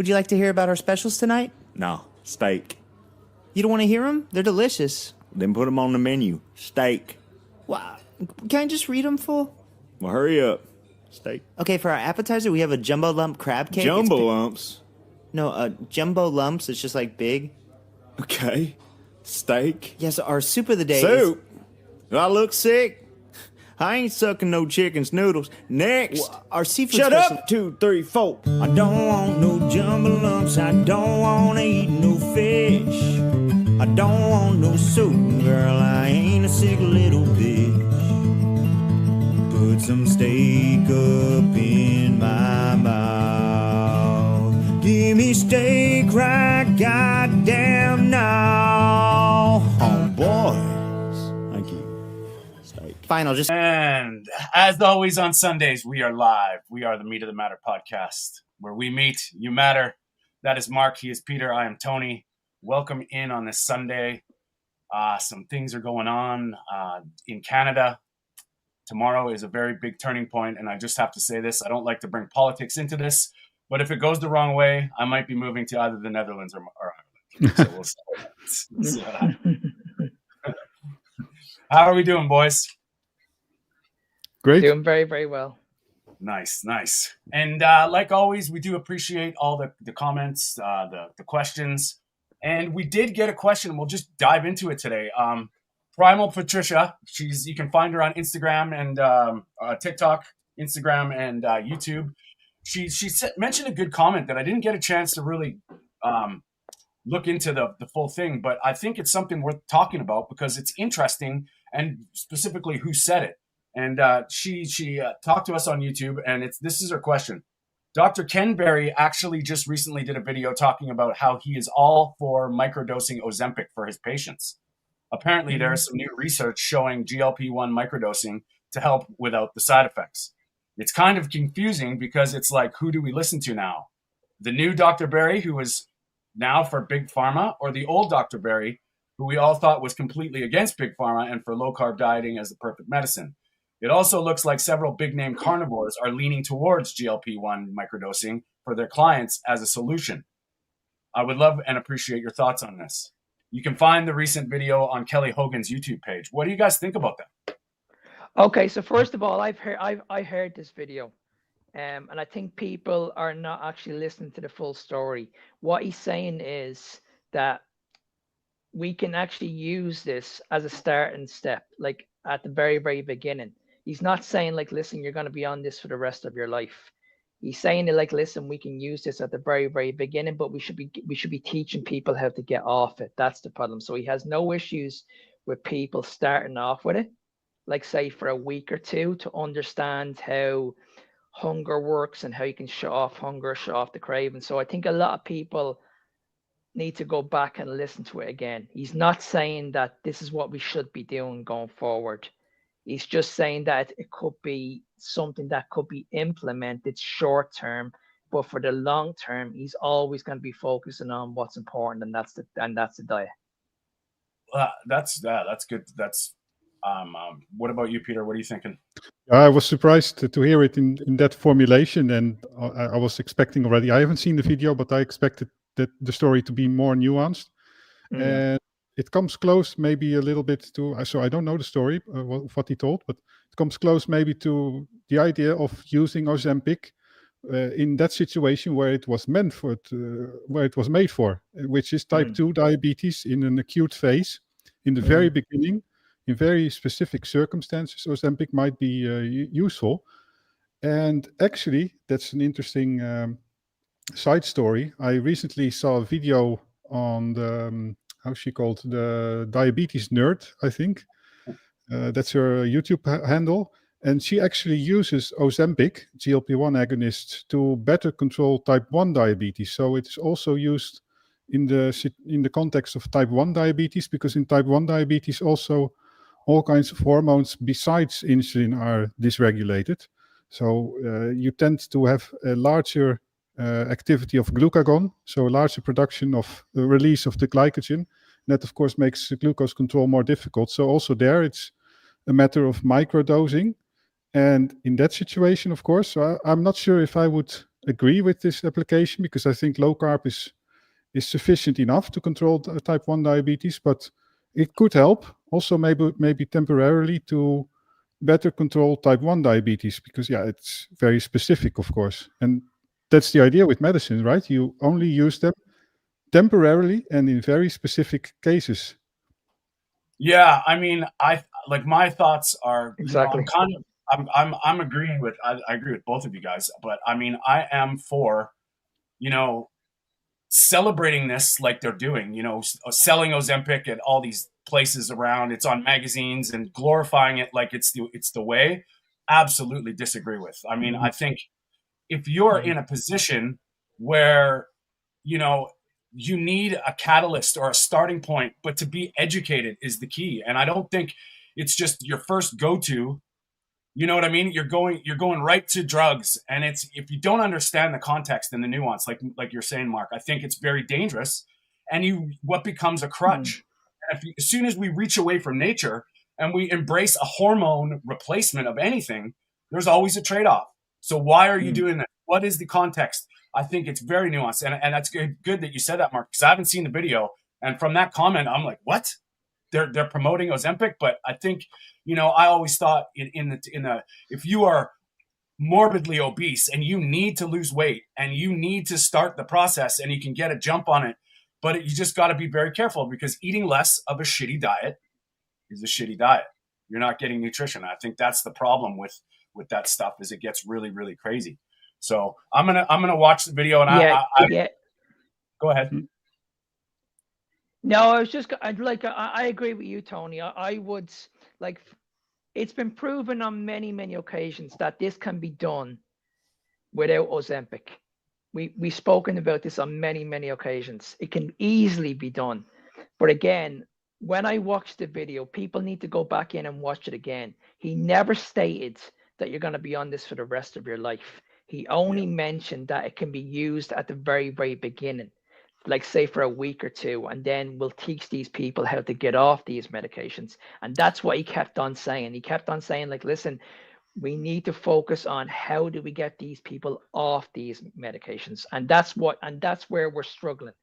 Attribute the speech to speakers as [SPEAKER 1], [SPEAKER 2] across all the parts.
[SPEAKER 1] Would you like to hear about our specials tonight?
[SPEAKER 2] No, steak.
[SPEAKER 1] You don't want to hear them? They're delicious.
[SPEAKER 2] Then put them on the menu. Steak.
[SPEAKER 1] Wow. Can I just read them full?
[SPEAKER 2] Well, hurry up. Steak.
[SPEAKER 1] Okay, for our appetizer, we have a jumbo lump crab cake.
[SPEAKER 2] Jumbo lumps?
[SPEAKER 1] No, jumbo lumps. It's just like big.
[SPEAKER 2] Okay. Steak.
[SPEAKER 1] Yes, our soup of the day
[SPEAKER 2] Soup? Do I look sick? I ain't sucking no chicken's noodles. Next.
[SPEAKER 1] Well, our seafood
[SPEAKER 2] Shut
[SPEAKER 1] special...
[SPEAKER 2] up! 2, 3, 4. I don't want no jumbo lumps. I don't want to eat no fish. I don't want no soup, girl. I ain't a sick little bitch. Put some steak up in my mouth. Give me steak right goddamn now. Oh, boys. Thank you. Steak.
[SPEAKER 1] Fine, I'll just...
[SPEAKER 3] And as always on Sundays, we are live. We are the Meat of the Matter podcast, where we meet, you matter. That is Mark. He is Peter. I am Tony. Welcome in on this Sunday. Some things are going on in Canada. Tomorrow is a very big turning point, and I just have to say this. I don't like to bring politics into this, but if it goes the wrong way, I might be moving to either the Netherlands or Ireland. So we'll see what happens. How are we doing, boys?
[SPEAKER 4] Great.
[SPEAKER 5] Doing very, very well.
[SPEAKER 3] Nice. And like always, we do appreciate all the comments, the questions. And we did get a question. We'll just dive into it today. Primal Patricia, you can find her on Instagram and TikTok, Instagram and YouTube. She mentioned a good comment that I didn't get a chance to really look into the full thing, but I think it's something worth talking about because it's interesting and specifically who said it. And she talked to us on YouTube, and this is her question. Dr. Ken Berry actually just recently did a video talking about how he is all for microdosing Ozempic for his patients. Apparently, there is some new research showing GLP-1 microdosing to help without the side effects. It's kind of confusing because it's like, who do we listen to now? The new Dr. Berry, who is now for Big Pharma, or the old Dr. Berry, who we all thought was completely against Big Pharma and for low-carb dieting as the perfect medicine? It also looks like several big-name carnivores are leaning towards GLP-1 microdosing for their clients as a solution. I would love and appreciate your thoughts on this. You can find the recent video on Kelly Hogan's YouTube page. What do you guys think about that?
[SPEAKER 5] Okay, so first of all, I heard this video, and I think people are not actually listening to the full story. What he's saying is that we can actually use this as a starting step, like at the very, very beginning. He's not saying like, listen, you're going to be on this for the rest of your life. He's saying it like, listen, we can use this at the very, very beginning, but we should be teaching people how to get off it. That's the problem. So he has no issues with people starting off with it, like say for a week or two, to understand how hunger works and how you can shut off hunger, shut off the craving. So I think a lot of people need to go back and listen to it again. He's not saying that this is what we should be doing going forward. He's just saying that it could be something that could be implemented short term, but for the long term, he's always going to be focusing on what's important, and that's the diet.
[SPEAKER 3] That's good. That's what about you, Peter? What are you thinking?
[SPEAKER 4] I was surprised to hear it in that formulation, and I was expecting already. I haven't seen the video, but I expected that the story to be more nuanced. And it comes close maybe a little bit to, so I don't know the story of what he told, but it comes close maybe to the idea of using Ozempic in that situation where it was meant for it, where it was made for, which is type 2 diabetes in an acute phase. In the very beginning, in very specific circumstances, Ozempic might be useful. And actually, that's an interesting side story. I recently saw a video on the how's she called? The Diabetes Nerd, I think. That's her YouTube handle. And she actually uses Ozempic, GLP-1 agonist, to better control type 1 diabetes. So it's also used in the context of type 1 diabetes, because in type 1 diabetes also all kinds of hormones besides insulin are dysregulated. So you tend to have a larger activity of glucagon, so a larger production of release of the glycogen. That, of course, makes glucose control more difficult. So also there, it's a matter of microdosing. And in that situation, of course, I'm not sure if I would agree with this application, because I think low carb is sufficient enough to control type 1 diabetes, but it could help also maybe temporarily to better control type 1 diabetes, because it's very specific, of course. And that's the idea with medicine, right? You only use them temporarily and in very specific cases.
[SPEAKER 3] Yeah, I mean, my thoughts are,
[SPEAKER 5] Exactly.
[SPEAKER 3] I'm agreeing with, I agree with both of you guys, but I mean, I am for, celebrating this like they're doing, selling Ozempic at all these places around. It's on magazines and glorifying it like it's the way. Absolutely disagree with. I mean, I think if you're in a position where, you need a catalyst or a starting point, but to be educated is the key. And I don't think it's just your first go-to. You know what I mean? You're going right to drugs, and if you don't understand the context and the nuance, like you're saying, Mark, I think it's very dangerous. And what becomes a crutch? And as soon as we reach away from nature and we embrace a hormone replacement of anything, there's always a trade-off. So why are you doing that? What is the context? I think it's very nuanced, and that's good that you said that, Mark, because I haven't seen the video, and from that comment, I'm like, what? They're promoting Ozempic, but I think, I always thought if you are morbidly obese and you need to lose weight and you need to start the process and you can get a jump on it, but you just got to be very careful, because eating less of a shitty diet is a shitty diet. You're not getting nutrition. I think that's the problem with that stuff, is it gets really, really crazy. So I'm gonna watch the video, and I go ahead.
[SPEAKER 5] No, I agree with you, Tony. I would like, it's been proven on many, many occasions that this can be done without Ozempic. We've spoken about this on many, many occasions. It can easily be done. But again, when I watched the video, people need to go back in and watch it again. He never stated that you're going to be on this for the rest of your life. He only mentioned that it can be used at the very, very beginning, like say for a week or two, and then we'll teach these people how to get off these medications. And that's what he kept on saying. He kept on saying, like, listen, we need to focus on how do we get these people off these medications. And that's where we're struggling.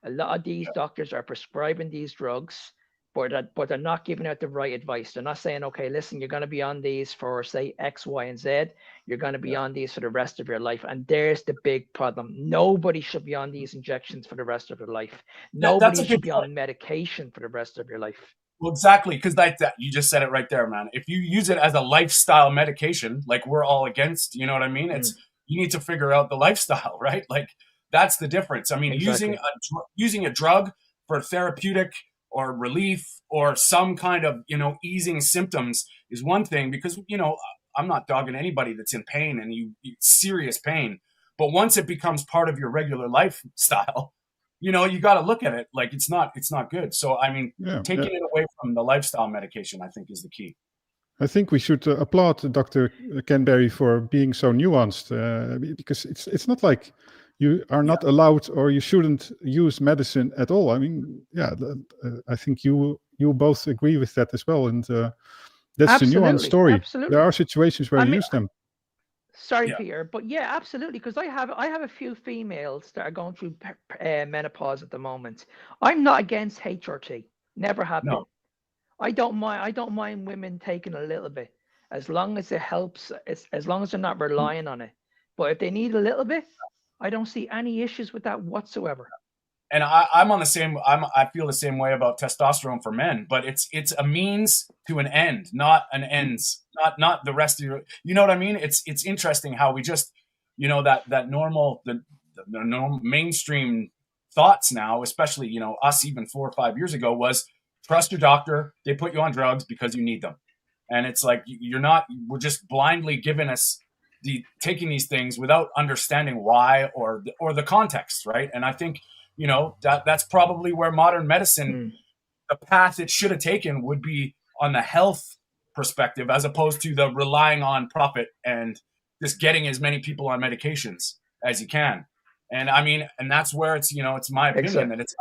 [SPEAKER 5] A lot of these doctors are prescribing these drugs, but they're not giving out the right advice. They're not saying, okay, listen, you're going to be on these for, say, X, Y, and Z. You're going to be on these for the rest of your life. And there's the big problem. Nobody should be on these injections for the rest of their life. Nobody should be on medication for the rest of your life.
[SPEAKER 3] Well, exactly, because you just said it right there, man. If you use it as a lifestyle medication, like we're all against, you know what I mean? You need to figure out the lifestyle, right? Like, that's the difference. I mean, exactly. using a drug for therapeutic or relief or some kind of, easing symptoms is one thing, because, I'm not dogging anybody that's in pain and serious pain. But once it becomes part of your regular lifestyle, you got to look at it like it's not good. So, I mean, taking it away from the lifestyle medication, I think, is the key.
[SPEAKER 4] I think we should applaud Dr. Canberry for being so nuanced, because it's not like you are not allowed or you shouldn't use medicine at all. I mean, I think you both agree with that as well. And that's the nuanced story. Absolutely. There are situations where you use them.
[SPEAKER 5] Sorry, Peter, but yeah, absolutely. Because I have a few females that are going through menopause at the moment. I'm not against HRT. Never have been. I don't mind women taking a little bit, as long as it helps. As long as they're not relying on it. But if they need a little bit, I don't see any issues with that whatsoever.
[SPEAKER 3] And I feel the same way about testosterone for men, but it's a means to an end, not an ends, not the rest of your, you know what I mean? It's interesting how we just, that normal, the normal mainstream thoughts now, especially, us even 4 or 5 years ago, was trust your doctor. They put you on drugs because you need them. And it's like, we're just blindly giving us taking these things without understanding why or the context. Right. And I think, that's probably where modern medicine, the path it should have taken would be on the health perspective, as opposed to the relying on profit and just getting as many people on medications as you can. And I mean, and that's where it's, it's my opinion that it's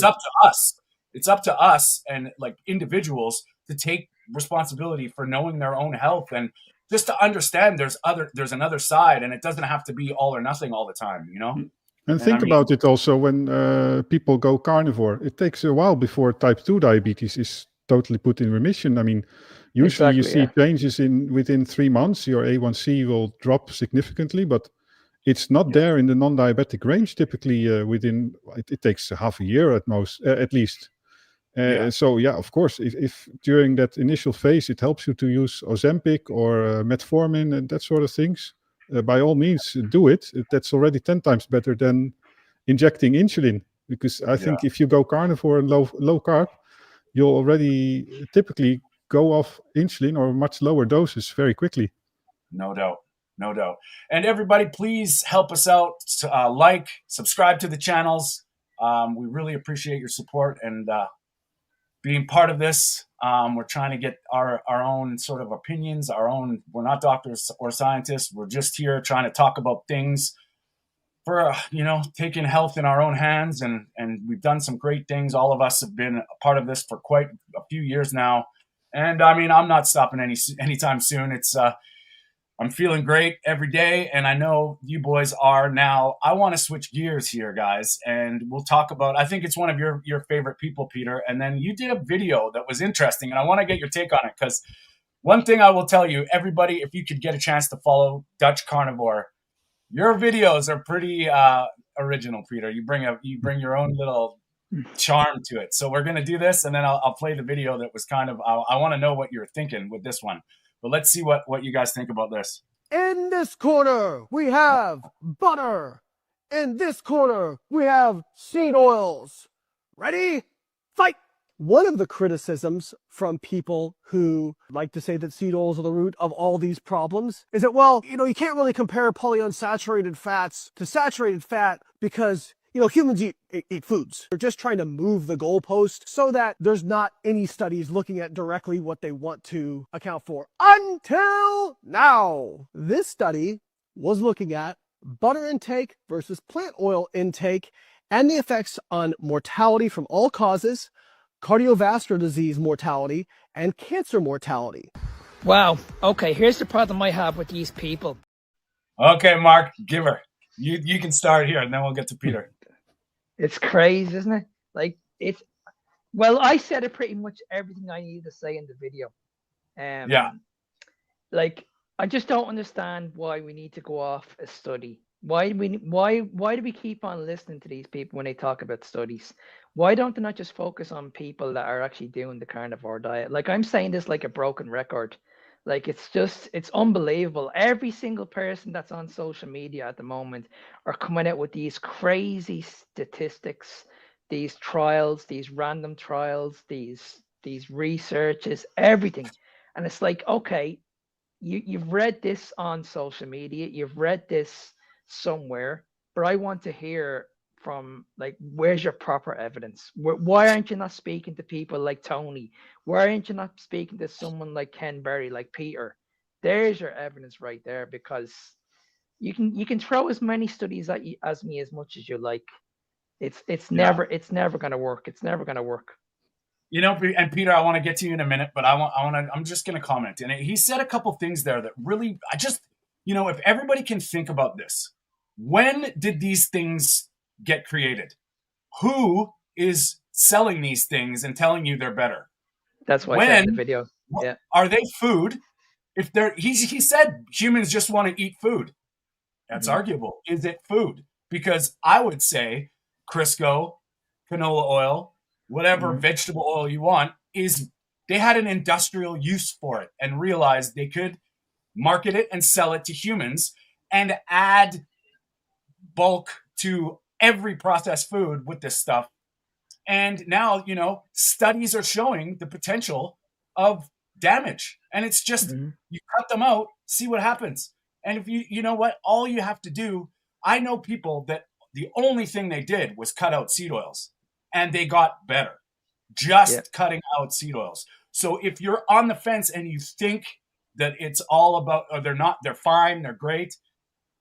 [SPEAKER 3] up to us. It's up to us and like individuals to take responsibility for knowing their own health and just to understand there's another side, and it doesn't have to be all or nothing all the time, you know?
[SPEAKER 4] And think about it also when people go carnivore. It takes a while before type 2 diabetes is totally put in remission. I mean, usually you see changes within 3 months. Your A1C will drop significantly, but it's not there in the non-diabetic range. Typically, it takes half a year at most, at least. So yeah, of course, if during that initial phase it helps you to use Ozempic or metformin and that sort of things, by all means do it. That's already 10 times better than injecting insulin, because I think if you go carnivore and low carb, you'll already typically go off insulin or much lower doses very quickly.
[SPEAKER 3] No doubt. And everybody, please help us out. Like, subscribe to the channels. We really appreciate your support and being part of this. We're trying to get our own sort of opinions, we're not doctors or scientists. We're just here trying to talk about things for, taking health in our own hands. And we've done some great things. All of us have been a part of this for quite a few years now. And I mean, I'm not stopping anytime soon. I'm feeling great every day, and I know you boys are now. I want to switch gears here, guys, and we'll talk about, I think it's one of your favorite people, Peter, and then you did a video that was interesting, and I want to get your take on it, because one thing I will tell you, everybody, if you could get a chance to follow Dutch Carnivore, your videos are pretty original, Peter. You bring your own little charm to it. So we're going to do this, and then I'll play the video that was kind of, I want to know what you're thinking with this one. But let's see what you guys think about this.
[SPEAKER 6] In this corner, we have butter. In this corner, we have seed oils. Ready? Fight! One of the criticisms from people who like to say that seed oils are the root of all these problems is that, well, you can't really compare polyunsaturated fats to saturated fat because humans eat foods. They're just trying to move the goalpost so that there's not any studies looking at directly what they want to account for. Until now, this study was looking at butter intake versus plant oil intake and the effects on mortality from all causes, cardiovascular disease mortality, and cancer mortality.
[SPEAKER 5] Wow. Okay, here's the problem I have with these people.
[SPEAKER 3] Okay, Mark, give her. You can start here, and then we'll get to Peter.
[SPEAKER 5] It's crazy, isn't it? Well, I said pretty much everything I needed to say in the video. I just don't understand why we need to go off a study. Why do we keep on listening to these people when they talk about studies? Why don't they not just focus on people that are actually doing the carnivore diet? I'm saying this like a broken record. It's unbelievable. Every single person that's on social media at the moment are coming out with these crazy statistics, these trials, these random trials, these researches, everything. And it's like, okay, you've read this on social media, you've read this somewhere, but I want to hear from, where's your proper evidence? Why aren't you not speaking to people like Tony? Why aren't you not speaking to someone like Ken Berry, like Peter? There's your evidence right there, because you can throw as many studies at you, as me, as much as you like. It's never going to work. It's never going to work.
[SPEAKER 3] And Peter, I want to get to you in a minute, but I'm just going to comment. And he said a couple things there that really, if everybody can think about this, when did these things get created? Who is selling these things and telling you they're better?
[SPEAKER 5] That's why I said in the video. Yeah.
[SPEAKER 3] Are they food? If he said humans just want to eat food. That's arguable. Is it food? Because I would say Crisco, canola oil, whatever vegetable oil you want, they had an industrial use for it and realized they could market it and sell it to humans and add bulk to every processed food with this stuff. And now, studies are showing the potential of damage. And it's just, you cut them out, see what happens. And if you know what, all you have to do, I know people that the only thing they did was cut out seed oils and they got better. Just cutting out seed oils. So if you're on the fence and you think that it's all about, or they're fine, they're great,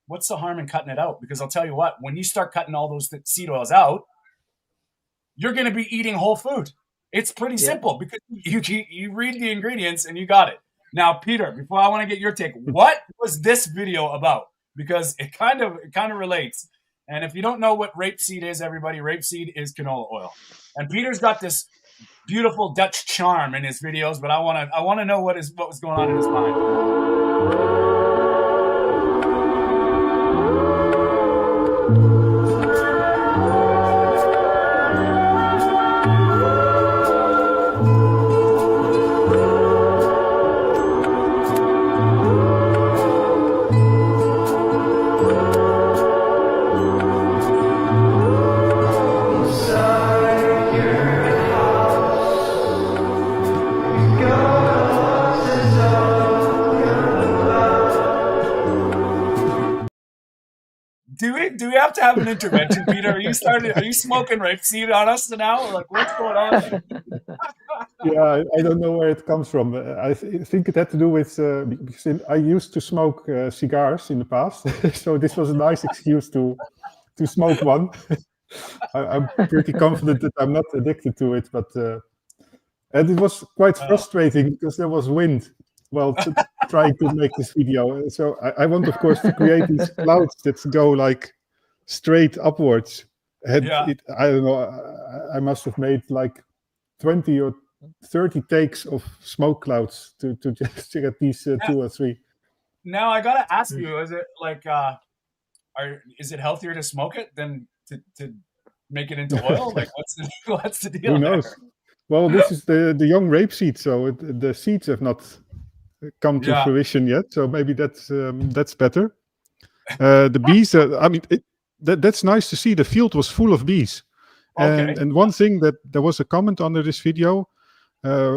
[SPEAKER 3] what's the harm in cutting it out? Because I'll tell you what, when you start cutting all those seed oils out, you're going to be eating whole food. It's pretty simple, because you read the ingredients and you got it. Now, Peter, before I want to get your take, what was this video about? Because it kind of relates. And if you don't know what rapeseed is, everybody, rapeseed is canola oil. And Peter's got this beautiful Dutch charm in his videos, but I want to know what was going on in his mind. Do we have to have an intervention, Peter? Are you smoking rapeseed on us now? Or like, what's going on?
[SPEAKER 4] Yeah, I don't know where it comes from. I think it had to do with because I used to smoke cigars in the past, so this was a nice excuse to smoke one. I'm pretty confident that I'm not addicted to it, but and it was quite frustrating because there was wind while trying to make this video. So I want, of course, to create these clouds that go like straight upwards. And I don't know, I must have made like 20 or 30 takes of smoke clouds to just get these 2 or 3.
[SPEAKER 3] Now I gotta ask you: is it like, is it healthier to smoke it than to make it into oil? Like, what's the deal?
[SPEAKER 4] Who knows? There? Well, this is the young rapeseed, so the seeds have not come to fruition yet. So maybe that's better. The bees, I mean, that's nice to see. The field was full of bees. Okay. And one thing that there was a comment under this video,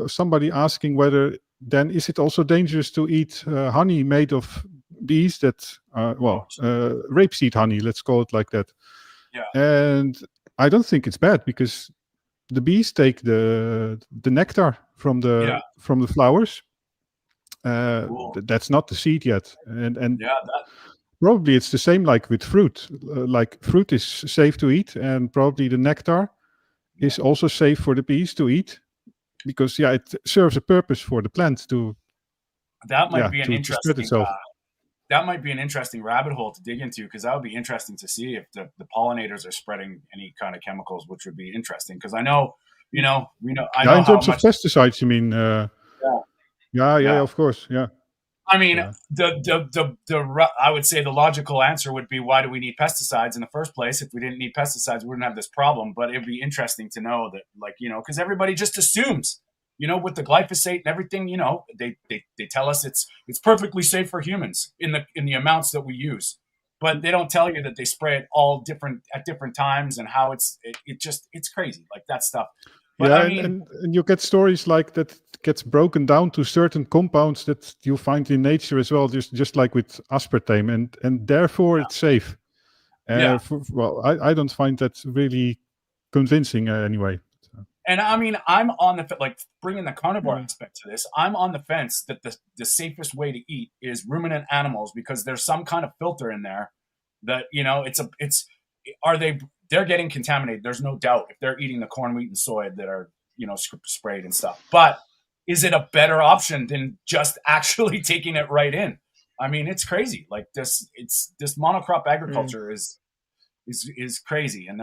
[SPEAKER 4] somebody asking whether then is it also dangerous to eat honey made of bees that, rapeseed honey, let's call it like that. Yeah. And I don't think it's bad because the bees take the nectar from the flowers. Cool. That's not the seed yet. And probably it's the same like with fruit. Like fruit is safe to eat, and probably the nectar is also safe for the bees to eat because it serves a purpose for the plant to. That might be an interesting.
[SPEAKER 3] That might be an interesting rabbit hole to dig into because that would be interesting to see if the pollinators are spreading any kind of chemicals, which would be interesting because I know, we know. I know
[SPEAKER 4] in terms of pesticides, you mean? Yeah, of course, yeah.
[SPEAKER 3] I mean, I would say the logical answer would be, why do we need pesticides in the first place? If we didn't need pesticides, we wouldn't have this problem. But it'd be interesting to know that, because everybody just assumes, with the glyphosate and everything, they tell us it's perfectly safe for humans in the amounts that we use, but they don't tell you that they spray it all at different times and how it's crazy, like that stuff. But
[SPEAKER 4] I mean, and you get stories like that gets broken down to certain compounds that you find in nature as well, just like with aspartame, and therefore it's safe. I don't find that really convincing anyway.
[SPEAKER 3] And I mean, I'm on the bringing the carnivore aspect to this. I'm on the fence that the safest way to eat is ruminant animals because there's some kind of filter in there that they're getting contaminated. There's no doubt if they're eating the corn, wheat, and soy that are, sprayed and stuff. But is it a better option than just actually taking it right in? I mean, it's crazy. Like this monocrop agriculture is crazy. And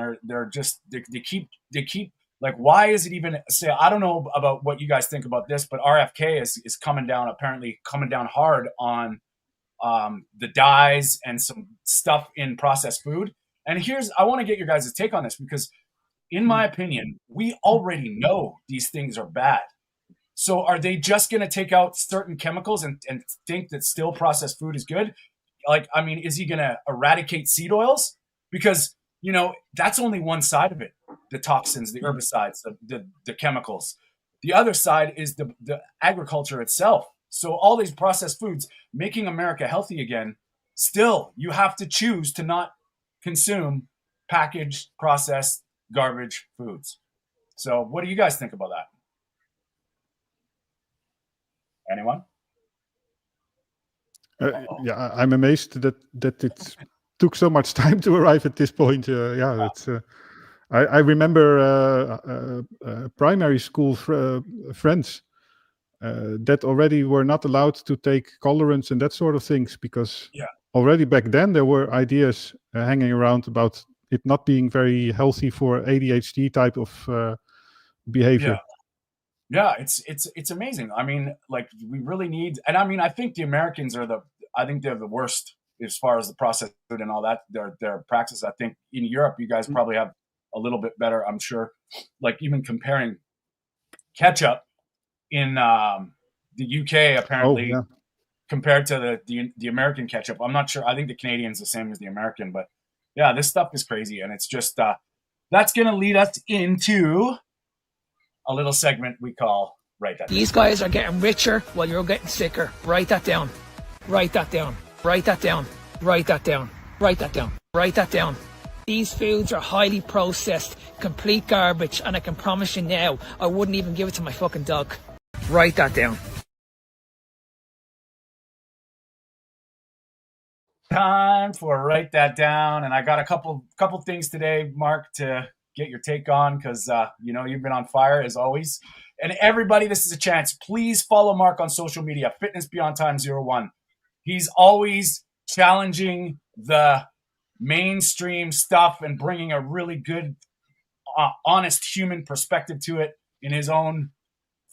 [SPEAKER 3] they keep like, why is it even say, I don't know about what you guys think about this, but RFK is coming down hard on the dyes and some stuff in processed food. And I want to get your guys' take on this because, in my opinion, we already know these things are bad. So are they just going to take out certain chemicals and think that still processed food is good? Like, I mean, is he going to eradicate seed oils? Because, that's only one side of it. The toxins, the herbicides, the chemicals. The other side is the agriculture itself. So all these processed foods, making America healthy again, still, you have to choose to not consume packaged, processed, garbage foods. So what do you guys think about that? Anyone?
[SPEAKER 4] I'm amazed that it took so much time to arrive at this point. I remember primary school friends that already were not allowed to take colorants and that sort of things, because
[SPEAKER 3] Yeah.
[SPEAKER 4] already back then there were ideas hanging around about it not being very healthy for ADHD type of behavior.
[SPEAKER 3] Yeah, it's amazing. I mean, like, we really need, and I mean, I think the Americans are they're the worst as far as the processed food and all that, their practice. I think in Europe, you guys probably have a little bit better, I'm sure. Like, even comparing ketchup in the UK, apparently, compared to the American ketchup. I'm not sure. I think the Canadian's the same as the American, but yeah, this stuff is crazy, and it's just that's gonna lead us into a little segment we call Write That Down.
[SPEAKER 5] These guys are getting richer while you're getting sicker. Write that down. Write that down. Write that down. Write that down. Write that down. Write that down. These foods are highly processed, complete garbage, and I can promise you now, I wouldn't even give it to my fucking dog. Write that down.
[SPEAKER 3] Time for Write That Down, and I got a couple things today, Mark, to get your take on, because you've been on fire as always. And everybody, this is a chance. Please follow Mark on social media, Fitness Beyond Time 01. He's always challenging the mainstream stuff and bringing a really good, honest human perspective to it in his own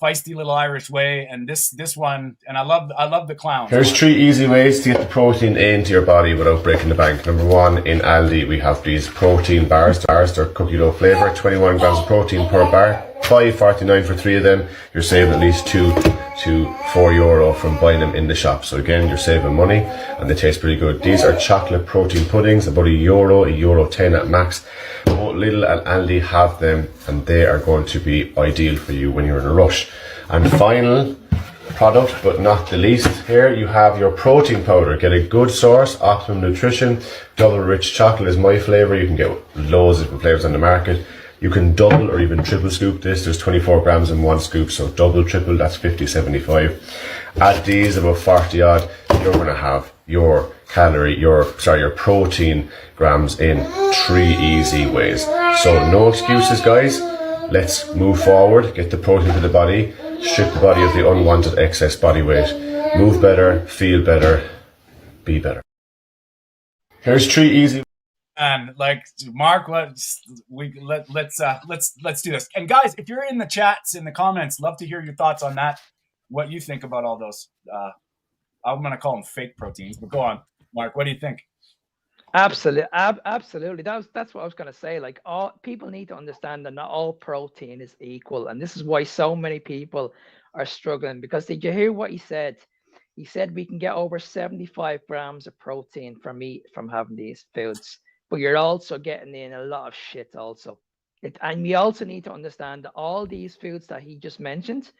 [SPEAKER 3] feisty little Irish way. And this one, and I love the clowns.
[SPEAKER 7] Here's 3 easy ways to get the protein into your body without breaking the bank. Number 1, in Aldi we have these protein bars. They're cookie dough flavour, 21 grams of protein per bar, $5.49 for 3 of them. You're saving at least €2 to €4 from buying them in the shop. So again, you're saving money, and they taste pretty good. These are chocolate protein puddings, about €1.10 at max. Both Lidl and Aldi have them, and they are going to be ideal for you when you're in a rush. And final product, but not the least, here you have your protein powder. Get a good source, Optimum Nutrition. Double rich chocolate is my flavour. You can get loads of different flavours on the market. You can double or even triple scoop this. There's 24 grams in 1 scoop, so double, triple, that's 50, 75. Add these, about 40 odd, you're going to have your your protein grams in 3 easy ways. So no excuses, guys. Let's move forward, get the protein to the body, strip the body of the unwanted excess body weight, move better, feel better, be better. Here's 3 easy.
[SPEAKER 3] And like, Mark, let's do this. And guys, if you're in the chats, in the comments, love to hear your thoughts on that. What you think about all those? I'm gonna call them fake proteins, but go on, Mark. What do you think?
[SPEAKER 5] Absolutely, absolutely. That's what I was gonna say. Like, all people need to understand that not all protein is equal, and this is why so many people are struggling. Because did you hear what he said? He said we can get over 75 grams of protein from meat from having these foods. But you're also getting in a lot of shit also. And we also need to understand that all these foods that he just mentioned,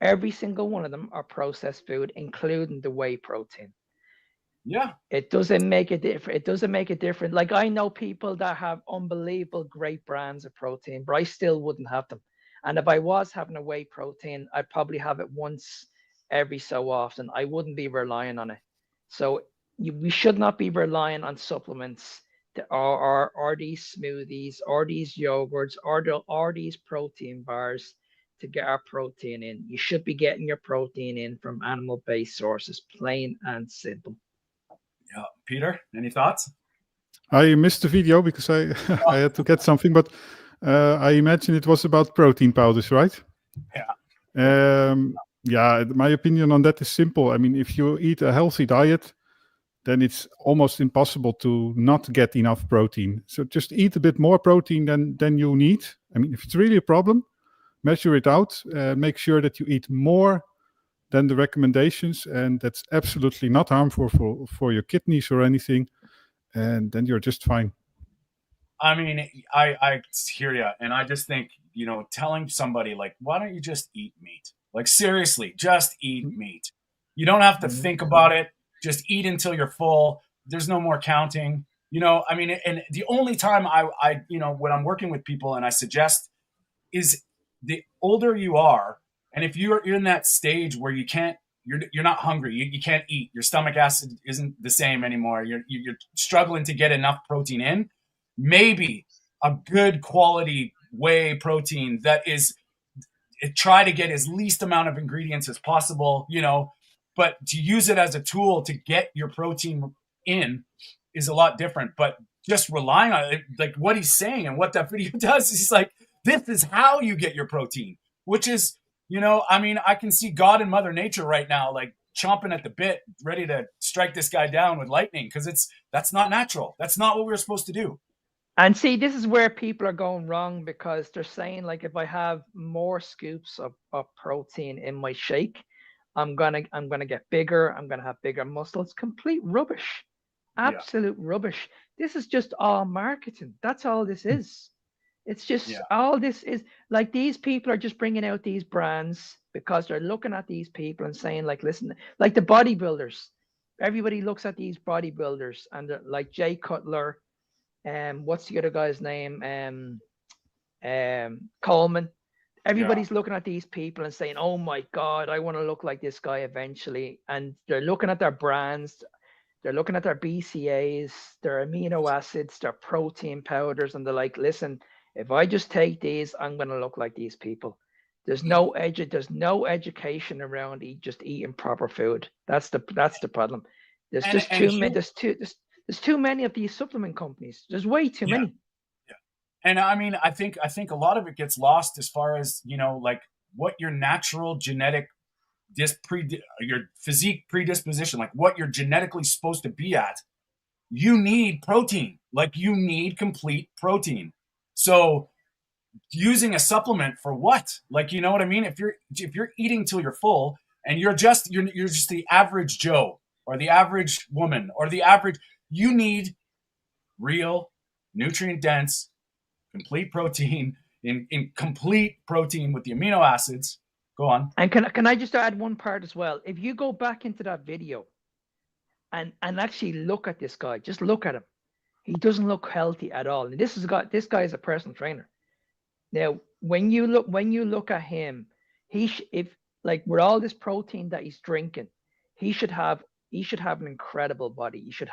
[SPEAKER 5] every single one of them are processed food, including the whey protein.
[SPEAKER 3] Yeah.
[SPEAKER 5] It doesn't make it different. It doesn't make it different. Like, I know people that have unbelievable great brands of protein, but I still wouldn't have them. And if I was having a whey protein, I'd probably have it once every so often. I wouldn't be relying on it. So we should not be relying on supplements or these smoothies or these yogurts or these protein bars to get our protein in. You should be getting your protein in from animal-based sources, plain and simple.
[SPEAKER 3] Yeah, Peter, any thoughts?
[SPEAKER 4] I missed the video because I I had to get something, but I imagine it was about protein powders, right?
[SPEAKER 3] Yeah.
[SPEAKER 4] Yeah, my opinion on that is simple. I mean, if you eat a healthy diet, then it's almost impossible to not get enough protein. So just eat a bit more protein than you need. I mean, if it's really a problem, measure it out. Make sure that you eat more than the recommendations, and that's absolutely not harmful for your kidneys or anything. And then you're just fine.
[SPEAKER 3] I mean, I hear you, and I just think, telling somebody, like, why don't you just eat meat? Like, seriously, just eat meat. You don't have to think about it. Just eat until you're full. There's no more counting. I mean, and the only time I when I'm working with people and I suggest is the older you are, and if you're in that stage where you're not hungry, you can't eat, your stomach acid isn't the same anymore, you're struggling to get enough protein in, maybe a good quality whey protein that is try to get as least amount of ingredients as possible, you know, but to use it as a tool to get your protein in is a lot different. But just relying on it, like what he's saying and what that video does, is he's like, this is how you get your protein, which is, you know, I mean, I can see God and Mother Nature right now, like chomping at the bit, ready to strike this guy down with lightning, because that's not natural. That's not what we were supposed to do.
[SPEAKER 5] And see, this is where people are going wrong, because they're saying, like, if I have more scoops of protein in my shake, I'm gonna get bigger. I'm gonna have bigger muscles. Complete rubbish. Absolute rubbish. This is just all marketing. That's all this is. It's just all this is. Like, these people are just bringing out these brands because they're looking at these people and saying, like, listen, like the bodybuilders. Everybody looks at these bodybuilders and they're like Jay Cutler. What's the other guy's name? Coleman. Everybody's looking at these people and saying, oh my God, I want to look like this guy eventually. And they're looking at their brands, they're looking at their BCAAs, their amino acids, their protein powders, and they're like, listen, if I just take these, I'm going to look like these people. There's no education around just eating proper food. That's the problem. There's just too many. There's too many of these supplement companies. There's way too many.
[SPEAKER 3] Yeah. And I mean, I think a lot of it gets lost as far as, you know, like what your natural genetic your physique predisposition, like what you're genetically supposed to be at. You need protein. Like, you need complete protein. So using a supplement for what? Like, you know what I mean? If you're eating till you're full and you're just the average Joe or the average woman or the average, you need real nutrient dense, complete protein in complete protein with the amino acids. Go on.
[SPEAKER 5] And can I just add one part as well? If you go back into that video and actually look at this guy, just look at him. He doesn't look healthy at all. And this guy is a personal trainer. Now, when you look at him, if with all this protein that he's drinking, he should have an incredible body. He should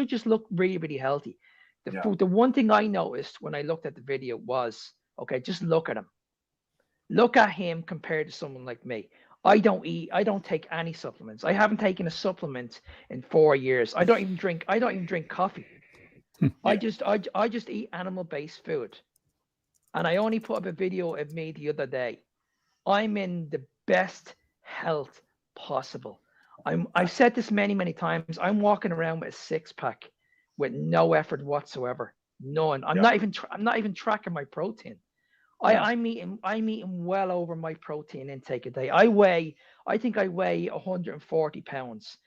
[SPEAKER 5] just look really, really healthy. The one thing I noticed when I looked at the video was, okay, just look at him. Look at him compared to someone like me. I don't take any supplements. I haven't taken a supplement in 4 years. I don't even drink coffee. I just eat animal-based food. And I only put up a video of me the other day. I'm in the best health possible. I've said this many, many times. I'm walking around with a 6-pack with no effort whatsoever. None. I'm not even tracking my protein. I'm eating well over my protein intake a day. I think I weigh 140 pounds.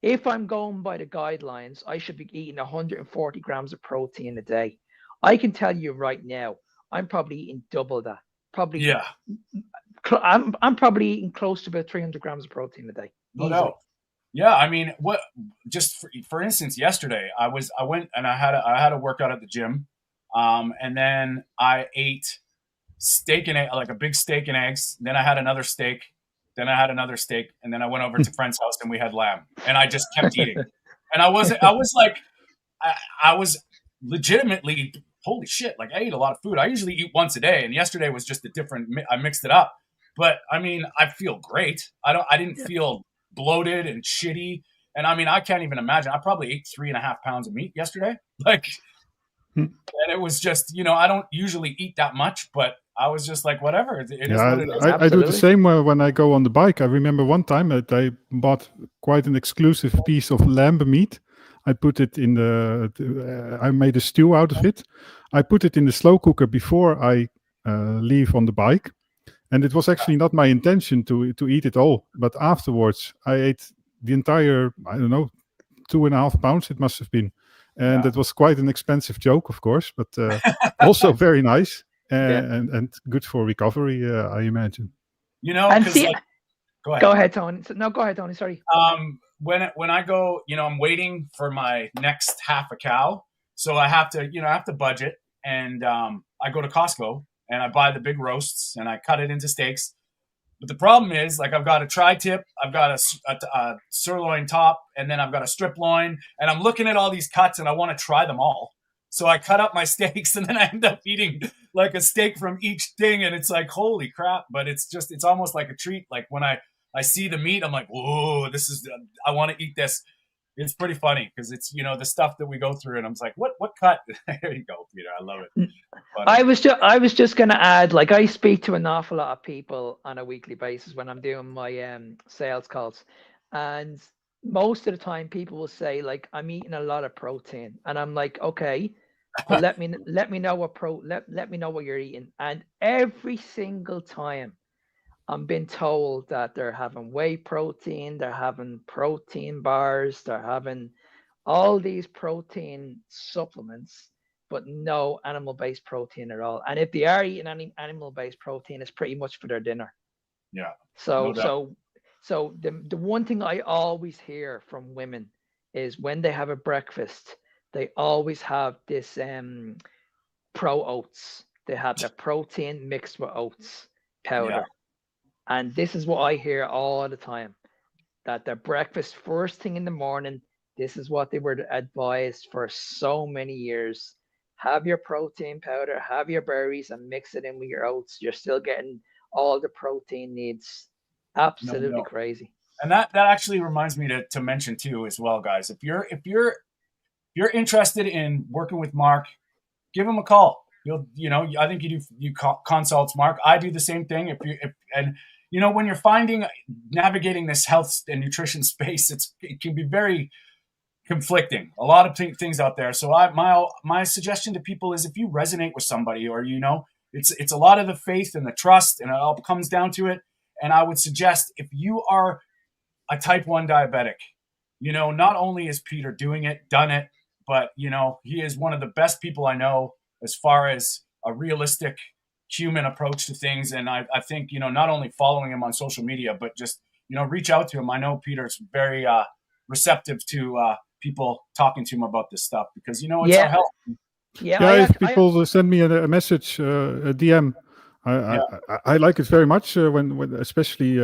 [SPEAKER 5] If I'm going by the guidelines, I should be eating 140 grams of protein a day. I can tell you right now, I'm probably eating double that. Probably. Yeah. I'm probably eating close to about 300 grams of protein a day.
[SPEAKER 3] No doubt. Yeah, I mean, just for instance, yesterday I went and I had a workout at the gym, and then I ate steak and like a big steak and eggs. Then I had another steak. Then I had another steak, and then I went over to friend's house and we had lamb, and I just kept eating. And I was legitimately, holy shit! Like, I ate a lot of food. I usually eat once a day, and yesterday was just I mixed it up. But I mean, I feel great. I didn't feel bloated and shitty. And I mean, I can't even imagine. I probably ate 3.5 pounds of meat yesterday. Like, and it was just, you know, I don't usually eat that much, but I was just like, whatever. It is what it is.
[SPEAKER 4] I do the same when I go on the bike. I remember one time that I bought quite an exclusive piece of lamb meat. I put it in I made a stew out of it. I put it in the slow cooker before I leave on the bike. And it was actually not my intention to eat it all. But afterwards, I ate the entire, 2.5 pounds it must have been. And it was quite an expensive joke, of course, but also very nice and good for recovery, I imagine.
[SPEAKER 3] You know,
[SPEAKER 5] and see,
[SPEAKER 3] go
[SPEAKER 5] ahead, Tony. No, go ahead, Tony. Sorry.
[SPEAKER 3] When I go, you know, I'm waiting for my next half a cow. So I have to budget. And I go to Costco. And I buy the big roasts and I cut it into steaks. But the problem is, like, I've got a tri-tip, I've got a sirloin top, and then I've got a strip loin. And I'm looking at all these cuts and I want to try them all. So I cut up my steaks, and then I end up eating like a steak from each thing, and it's like, holy crap! But it's almost like a treat. Like when I see the meat, I'm like, whoa, this is, I want to eat this. It's pretty funny because it's, the stuff that we go through, and I'm like, what cut? There you go, Peter. I love it.
[SPEAKER 5] I was just going to add, like, I speak to an awful lot of people on a weekly basis when I'm doing my sales calls, and most of the time people will say, like, I'm eating a lot of protein, and I'm like, okay, but let me know let me know what you're eating. And every single time I'm being told that they're having whey protein, they're having protein bars, they're having all these protein supplements, but no animal-based protein at all. And if they are eating any animal-based protein, it's pretty much for their dinner.
[SPEAKER 3] Yeah.
[SPEAKER 5] So
[SPEAKER 3] no
[SPEAKER 5] so the one thing I always hear from women is when they have a breakfast, they always have this pro oats. They have the protein mixed with oats powder.
[SPEAKER 3] Yeah.
[SPEAKER 5] And this is what I hear all the time, that their breakfast first thing in the morning, this is what they were advised for so many years. Have your protein powder, have your berries, and mix it in with your oats. You're still getting all the protein needs. Absolutely crazy.
[SPEAKER 3] And that actually reminds me to mention too as well, guys. If you're interested in working with Mark, give him a call. I think you consults, Mark. I do the same thing. When you're navigating this health and nutrition space, it can be very conflicting. A lot of things out there. So my suggestion to people is, if you resonate with somebody, or it's a lot of the faith and the trust, and it all comes down to it. And I would suggest, if you are a type 1 diabetic, not only is Peter done it, but he is one of the best people I know as far as a realistic human approach to things. And I think, not only following him on social media, but just, reach out to him. I know Peter's very receptive to people talking to him about this stuff, because, it's our health.
[SPEAKER 4] If people send me a message, a DM, I like it very much when especially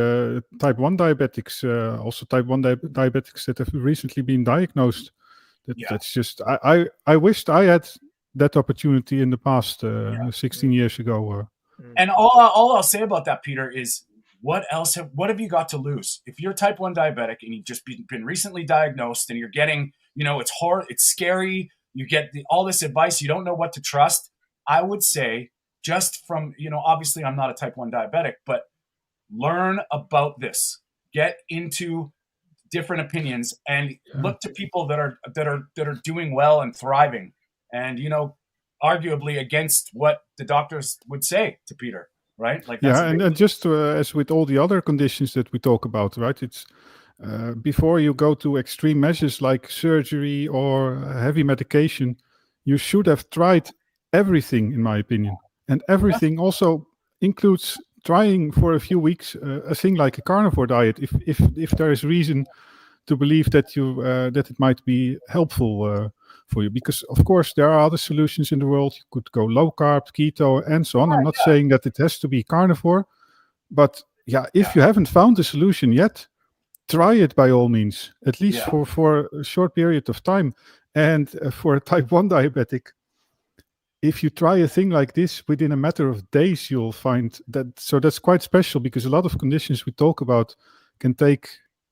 [SPEAKER 4] type 1 diabetics, also type 1 diabetics that have recently been diagnosed. That's just, I wished I had that opportunity in the past 16 years ago.
[SPEAKER 3] And all I'll say about that, Peter, is what have you got to lose? If you're type 1 diabetic and you've just been recently diagnosed, and you're getting, it's hard, it's scary, you get all this advice, you don't know what to trust. I would say, just from, obviously I'm not a type 1 diabetic, but learn about this, get into different opinions, and look to people that are doing well and thriving, and arguably against what the doctors would say to Peter, right? Like,
[SPEAKER 4] and just as with all the other conditions that we talk about, right? It's before you go to extreme measures like surgery or heavy medication, you should have tried everything, in my opinion. And everything also includes trying for a few weeks a thing like a carnivore diet, if there is reason to believe that that it might be helpful for you. Because of course there are other solutions in the world. You could go low carb, keto, and so on. I'm not saying that it has to be carnivore, but if you haven't found the solution yet, try it by all means, at least for a short period of time. And for a type 1 diabetic, if you try a thing like this, within a matter of days, you'll find that. So that's quite special, because a lot of conditions we talk about can take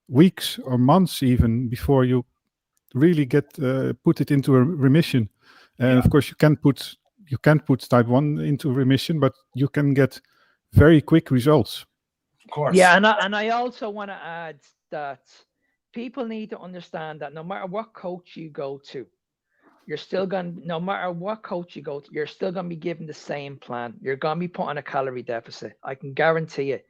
[SPEAKER 4] weeks or months even before you really get put it into a remission. And of course, you can't put type 1 into remission, but you can get very quick results.
[SPEAKER 3] Of course.
[SPEAKER 5] Yeah, and I also want to add that people need to understand that no matter what coach you go to, you're still no matter what coach you go to, you're still going to be given the same plan. You're going to be put on a calorie deficit. I can guarantee it.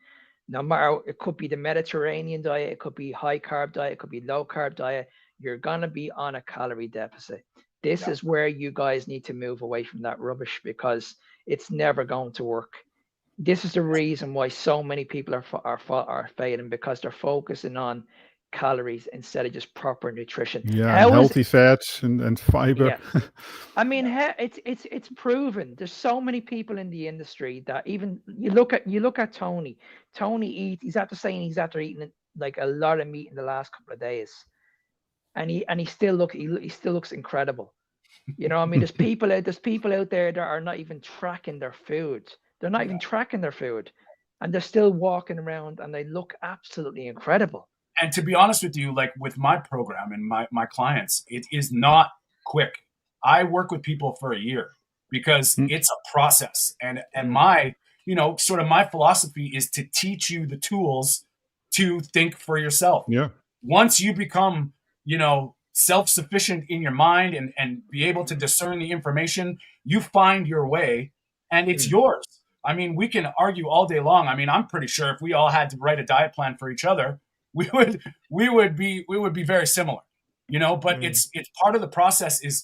[SPEAKER 5] No matter, it could be the Mediterranean diet, it could be high carb diet, it could be low carb diet. You're going to be on a calorie deficit. This is where you guys need to move away from that rubbish, because it's never going to work. This is the reason why so many people are failing, because they're focusing on calories instead of just proper nutrition.
[SPEAKER 4] Healthy fats and fiber.
[SPEAKER 5] I mean, it's proven. There's so many people in the industry that, even you look at Tony he's after eating like a lot of meat in the last couple of days, and he still looks incredible. You know, I mean, there's people out there that are not even tracking their food. They're not even tracking their food, and they're still walking around, and they look absolutely incredible.
[SPEAKER 3] And to be honest with you, like with my program and my clients, it is not quick. I work with people for a year because it's a process. And my, sort of my philosophy is to teach you the tools to think for yourself.
[SPEAKER 4] Yeah.
[SPEAKER 3] Once you become, self-sufficient in your mind and be able to discern the information, you find your way and it's yours. I mean, we can argue all day long. I mean, I'm pretty sure if we all had to write a diet plan for each other, we would be very similar, but it's part of the process. Is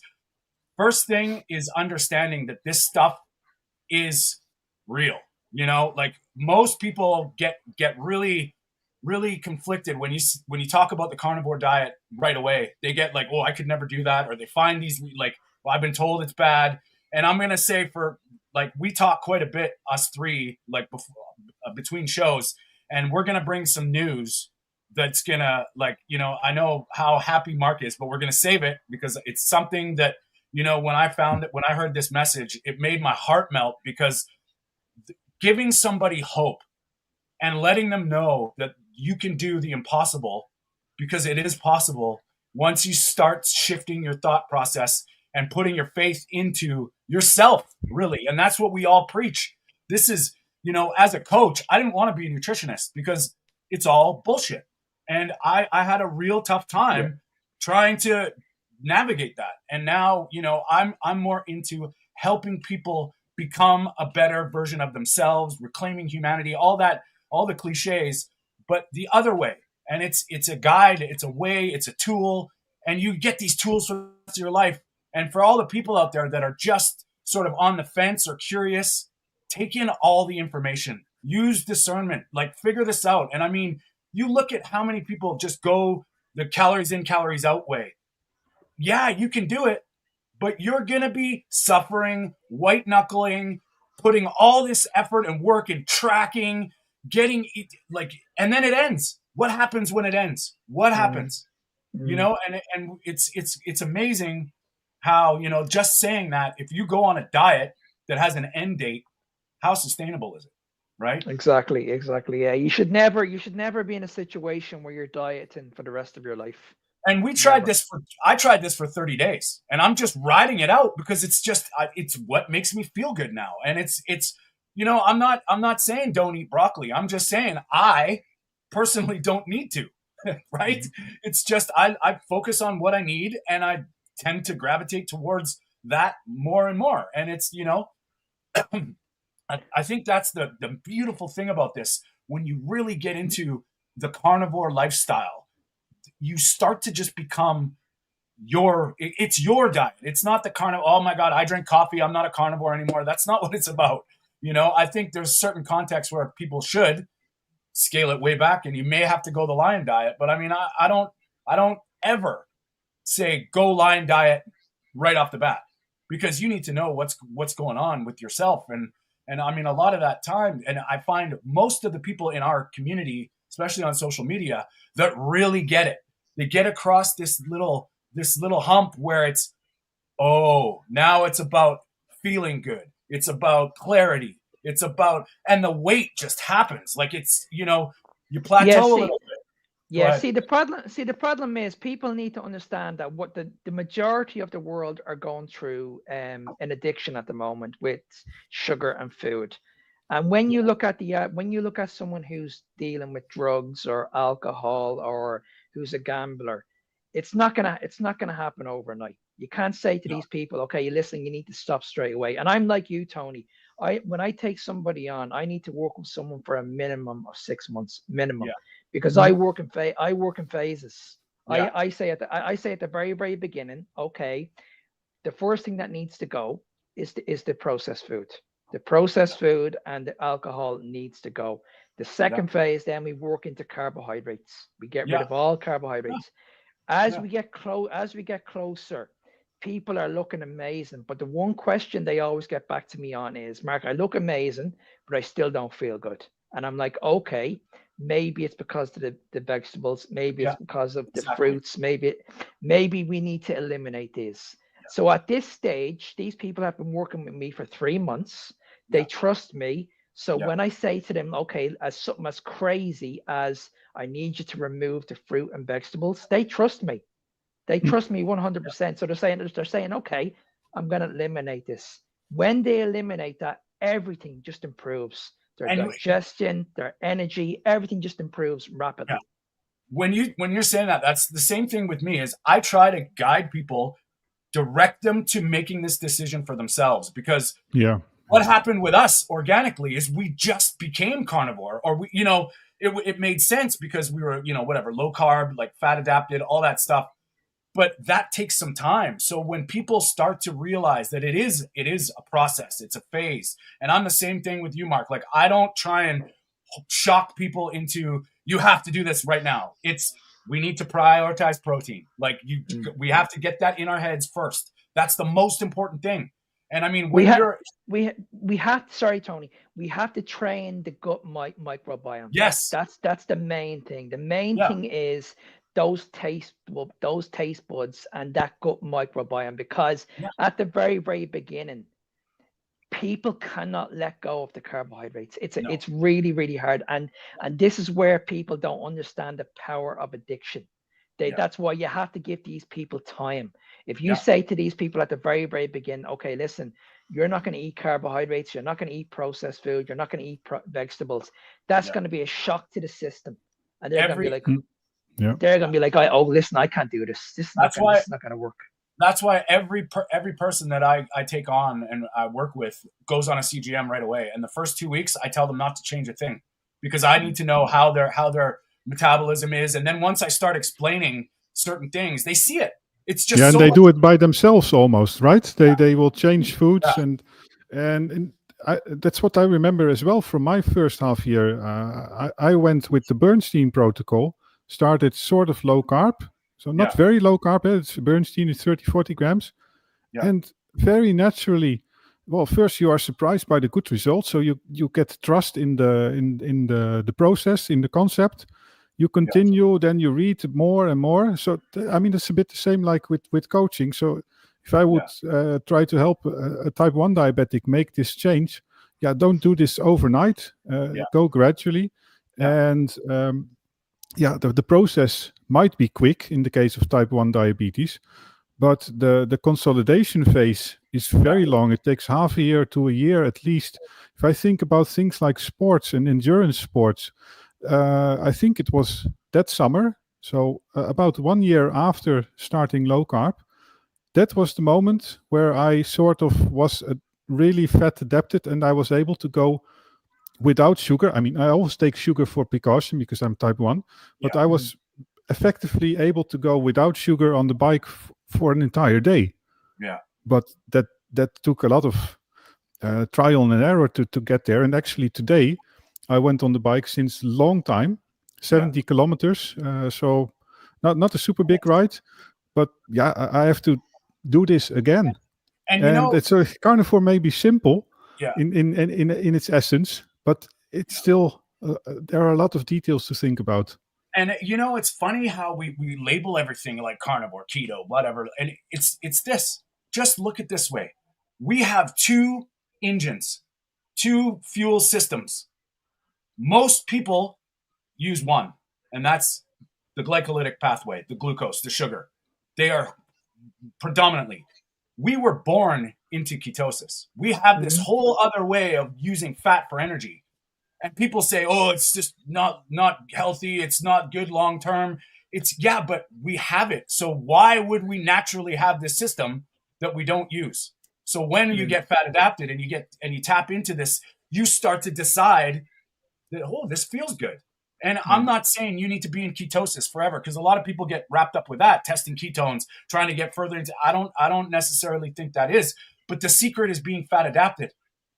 [SPEAKER 3] first thing is understanding that this stuff is real. Like most people get really conflicted when you talk about the carnivore diet right away. They get like, oh, I could never do that, or they find these like, well, I've been told it's bad. And I'm gonna say, for like, we talk quite a bit, us three, like before, between shows, and we're gonna bring some news that's gonna, like, I know how happy Mark is, but we're gonna save it because it's something that, when I heard this message, it made my heart melt, because giving somebody hope and letting them know that you can do the impossible, because it is possible once you start shifting your thought process and putting your faith into yourself, really. And that's what we all preach. This is, as a coach, I didn't want to be a nutritionist because it's all bullshit. And I had a real tough time trying to navigate that. And now, I'm more into helping people become a better version of themselves, reclaiming humanity, all the cliches, but the other way. And it's a guide, it's a way, it's a tool, and you get these tools for the rest of your life. And for all the people out there that are just sort of on the fence or curious, take in all the information, use discernment, like figure this out. And I mean, you look at how many people just go the calories in, calories out way. Yeah, you can do it, but you're going to be suffering, white knuckling, putting all this effort and work and tracking, and then it ends. What happens when it ends? What happens? And it's amazing how, just saying that, if you go on a diet that has an end date, how sustainable is it? Right?
[SPEAKER 5] Exactly. Yeah. You should never be in a situation where you're dieting for the rest of your life.
[SPEAKER 3] And I tried this for 30 days, and I'm just riding it out because it's what makes me feel good now. And it's, I'm not saying don't eat broccoli. I'm just saying I personally don't need to, right? It's just, I focus on what I need, and I tend to gravitate towards that more and more. And it's, I think that's the beautiful thing about this. When you really get into the carnivore lifestyle, you start to just become it's your diet. It's not the carnivore. Oh my God, I drink coffee, I'm not a carnivore anymore. That's not what it's about. I think there's certain contexts where people should scale it way back, and you may have to go the lion diet. But I mean, I don't ever say go lion diet right off the bat, because you need to know what's going on with yourself. And I mean, a lot of that time, and I find most of the people in our community, especially on social media, that really get it. They get across this little hump where it's, oh, now it's about feeling good. It's about clarity. It's about, and the weight just happens. Like it's, you plateau a little bit.
[SPEAKER 5] Yeah, see the problem is people need to understand that what the majority of the world are going through an addiction at the moment with sugar and food. And when you look at someone who's dealing with drugs or alcohol or who's a gambler, it's not gonna happen overnight. You can't say to these people, okay, you listen, you need to stop straight away. And I'm like you, Tony. When I take somebody on, I need to work with someone for a minimum of 6 months, because I work in phases. Yeah. I say at the very, very beginning, okay, the first thing that needs to go is the processed food. The processed food and the alcohol needs to go. The second phase, then we work into carbohydrates. We get rid of all carbohydrates. As we get closer, people are looking amazing. But the one question they always get back to me on is, Mark, I look amazing, but I still don't feel good. And I'm like, okay, maybe it's because of the vegetables. Maybe it's because of the fruits. Maybe we need to eliminate these. So at this stage, these people have been working with me for 3 months. They trust me. So when I say to them, okay, as something as crazy as I need you to remove the fruit and vegetables, they trust me. They trust me 100%. So they're saying, okay, I'm going to eliminate this. When they eliminate that, everything just improves. Their digestion, their energy, everything just improves rapidly.
[SPEAKER 3] Yeah. When you're saying that, that's the same thing with me. Is I try to guide people, direct them to making this decision for themselves, because what happened with us organically is we just became carnivore, or we, it made sense because we were, whatever, low carb, like fat adapted, all that stuff. But that takes some time. So when people start to realize that it is a process, it's a phase. And I'm the same thing with you, Mark. Like, I don't try and shock people into, you have to do this right now. We need to prioritize protein. Like, we have to get that in our heads first. That's the most important thing. And I mean,
[SPEAKER 5] we have, sorry, Tony, we have to train the gut microbiome.
[SPEAKER 3] Yes.
[SPEAKER 5] That's the main thing. The main thing is those taste buds and that gut microbiome, because at the very, very beginning, people cannot let go of the carbohydrates. It's really, really hard. And this is where people don't understand the power of addiction. That's why you have to give these people time. If you say to these people at the very, very beginning, okay, listen, you're not going to eat carbohydrates, you're not going to eat processed food, you're not going to eat vegetables, that's going to be a shock to the system. And they're going to be like, they're going to be like, oh, listen, I can't do this. This is not going to work.
[SPEAKER 3] That's why every person that I take on and I work with goes on a CGM right away. And the first 2 weeks, I tell them not to change a thing, because I need to know how their metabolism is. And then once I start explaining certain things, they see it. It's just
[SPEAKER 4] and they do it by themselves almost, right? They will change foods and that's what I remember as well from my first half year. I went with the Bernstein protocol, started sort of low carb. So not very low carb. It's Bernstein is 30-40 grams. Yeah. And very naturally, well, first you are surprised by the good results. So you get trust in the process, in the concept. You continue, then you read more and more. So I mean, it's a bit the same like with coaching. So if I would try to help a type 1 diabetic make this change, don't do this overnight. Go gradually. And the process might be quick in the case of type 1 diabetes, but the consolidation phase is very long. It takes half a year to a year at least. If I think about things like sports and endurance sports, I think it was that summer, so about 1 year after starting low carb, that was the moment where I sort of was really fat adapted and I was able to go without sugar. I mean, I always take sugar for precaution because I'm type 1, but I was effectively able to go without sugar on the bike for an entire day.
[SPEAKER 3] Yeah.
[SPEAKER 4] But that took a lot of trial and error to get there. And actually today, I went on the bike since a long time, 70 kilometers. So not a super big ride, but I have to do this again. And it's a carnivore may be simple in its essence, but it's still, there are a lot of details to think about.
[SPEAKER 3] And it's funny how we label everything like carnivore, keto, whatever. And it's this. Just look at this way. We have 2 engines, 2 fuel systems. Most people use one, and that's the glycolytic pathway, the glucose, the sugar. They are predominantly. We were born into ketosis. We have this whole other way of using fat for energy. And people say, oh, it's just not healthy. It's not good long term. But we have it. So why would we naturally have this system that we don't use? So when you get fat adapted and you tap into this, you start to decide that, oh, this feels good. And I'm not saying you need to be in ketosis forever, because a lot of people get wrapped up with that, testing ketones, trying to get further into. I don't necessarily think that is, but the secret is being fat adapted,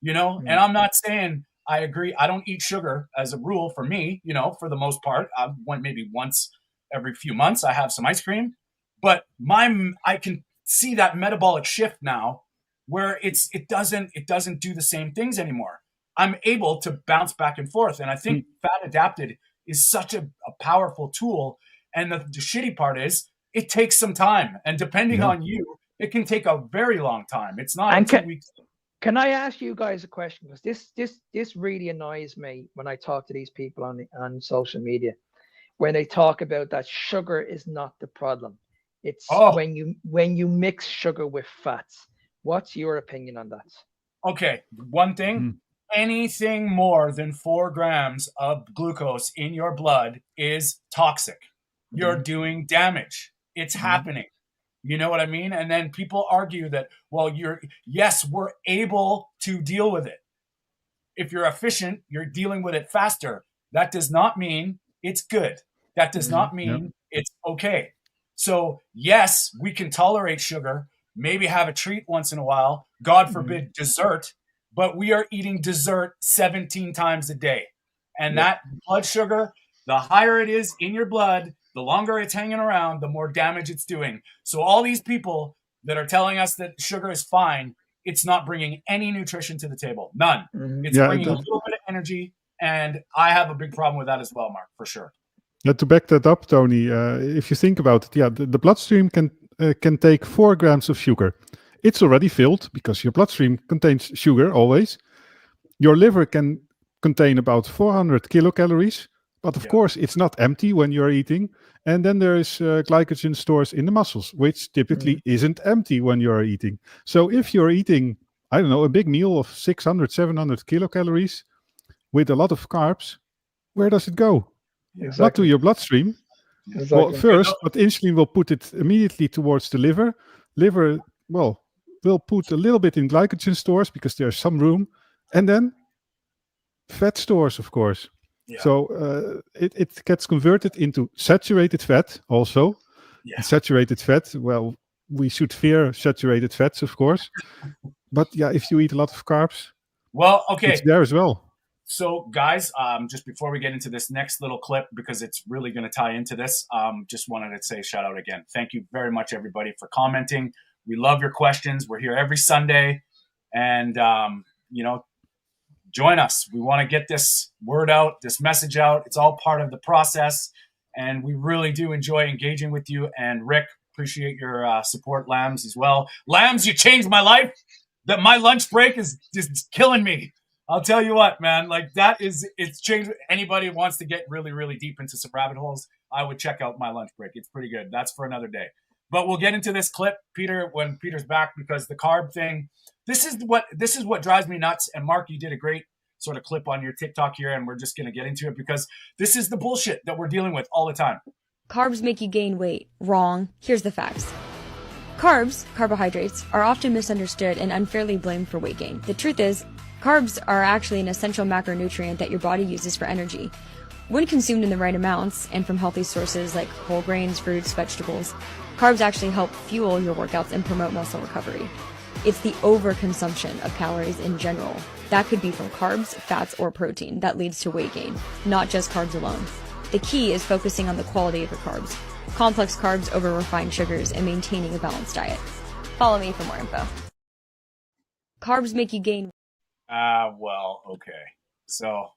[SPEAKER 3] And I'm not saying I agree. I don't eat sugar as a rule for me, for the most part. I went maybe once every few months. I have some ice cream, but I can see that metabolic shift now, where it doesn't do the same things anymore. I'm able to bounce back and forth. And I think fat adapted is such a powerful tool. And the shitty part is it takes some time. And depending on you, It can take a very long time. It's not
[SPEAKER 5] And
[SPEAKER 3] a 2 weeks.
[SPEAKER 5] Can I ask you guys a question? Because this really annoys me when I talk to these people on social media, when they talk about that sugar is not the problem. It's
[SPEAKER 3] Oh.
[SPEAKER 5] when you mix sugar with fats. What's your opinion on that?
[SPEAKER 3] Okay, one thing, anything more than 4 grams of glucose in your blood is toxic. You're doing damage. It's happening. You know what I mean? And then people argue that, well, yes, we're able to deal with it. If you're efficient, you're dealing with it faster. That does not mean it's good. That does not mean it's okay. So yes, we can tolerate sugar, maybe have a treat once in a while, God forbid dessert, but we are eating dessert 17 times a day. And that blood sugar, the higher it is in your blood, the longer it's hanging around, the more damage it's doing. So all these people that are telling us that sugar is fine, it's not bringing any nutrition to the table. None. It's bringing a little bit of energy. And I have a big problem with that as well, Mark, for sure.
[SPEAKER 4] To back that up, Tony, if you think about it, the bloodstream can take 4 grams of sugar. It's already filled because your bloodstream contains sugar always. Your liver can contain about 400 kilocalories, but of course it's not empty when you're eating. And then there is glycogen stores in the muscles, which typically isn't empty when you're eating. So if you're eating, I don't know, a big meal of 600, 700 kilocalories with a lot of carbs, where does it go?
[SPEAKER 5] Exactly.
[SPEAKER 4] Not to your bloodstream.
[SPEAKER 5] Exactly.
[SPEAKER 4] Well, first, but insulin will put it immediately towards the liver. Liver, well, will put a little bit in glycogen stores because there's some room. And then fat stores, of course. Yeah. So it gets converted into saturated fat also. Yeah. And saturated fat, well, we should fear saturated fats, of course. But yeah, if you eat a lot of carbs,
[SPEAKER 3] well, okay,
[SPEAKER 4] it's there as well.
[SPEAKER 3] So, guys, just before we get into this next little clip, because it's really going to tie into this, just wanted to say shout out again. Thank you very much, everybody, for commenting. We love your questions. We're here every Sunday. And, join us. We want to get this word out, this message out. It's all part of the process. And we really do enjoy engaging with you. And, Rick, appreciate your support, Lambs, as well. Lambs, you changed my life. That my lunch break is just killing me. I'll tell you what, man, like it's changed. Anybody who wants to get really, really deep into some rabbit holes, I would check out my lunch break. It's pretty good. That's for another day. But we'll get into this clip, Peter, when Peter's back, because the carb thing, this is what drives me nuts. And Mark, you did a great sort of clip on your TikTok here, and we're just going to get into it because this is the bullshit that we're dealing with all the time.
[SPEAKER 8] Carbs make you gain weight. Wrong. Here's the facts. Carbs, carbohydrates, are often misunderstood and unfairly blamed for weight gain. The truth is, carbs are actually an essential macronutrient that your body uses for energy. When consumed in the right amounts and from healthy sources like whole grains, fruits, vegetables, carbs actually help fuel your workouts and promote muscle recovery. It's the overconsumption of calories in general, that could be from carbs, fats, or protein, that leads to weight gain, not just carbs alone. The key is focusing on the quality of your carbs, complex carbs over refined sugars, and maintaining a balanced diet. Follow me for more info. Carbs make you gain.
[SPEAKER 3] Well, okay. So,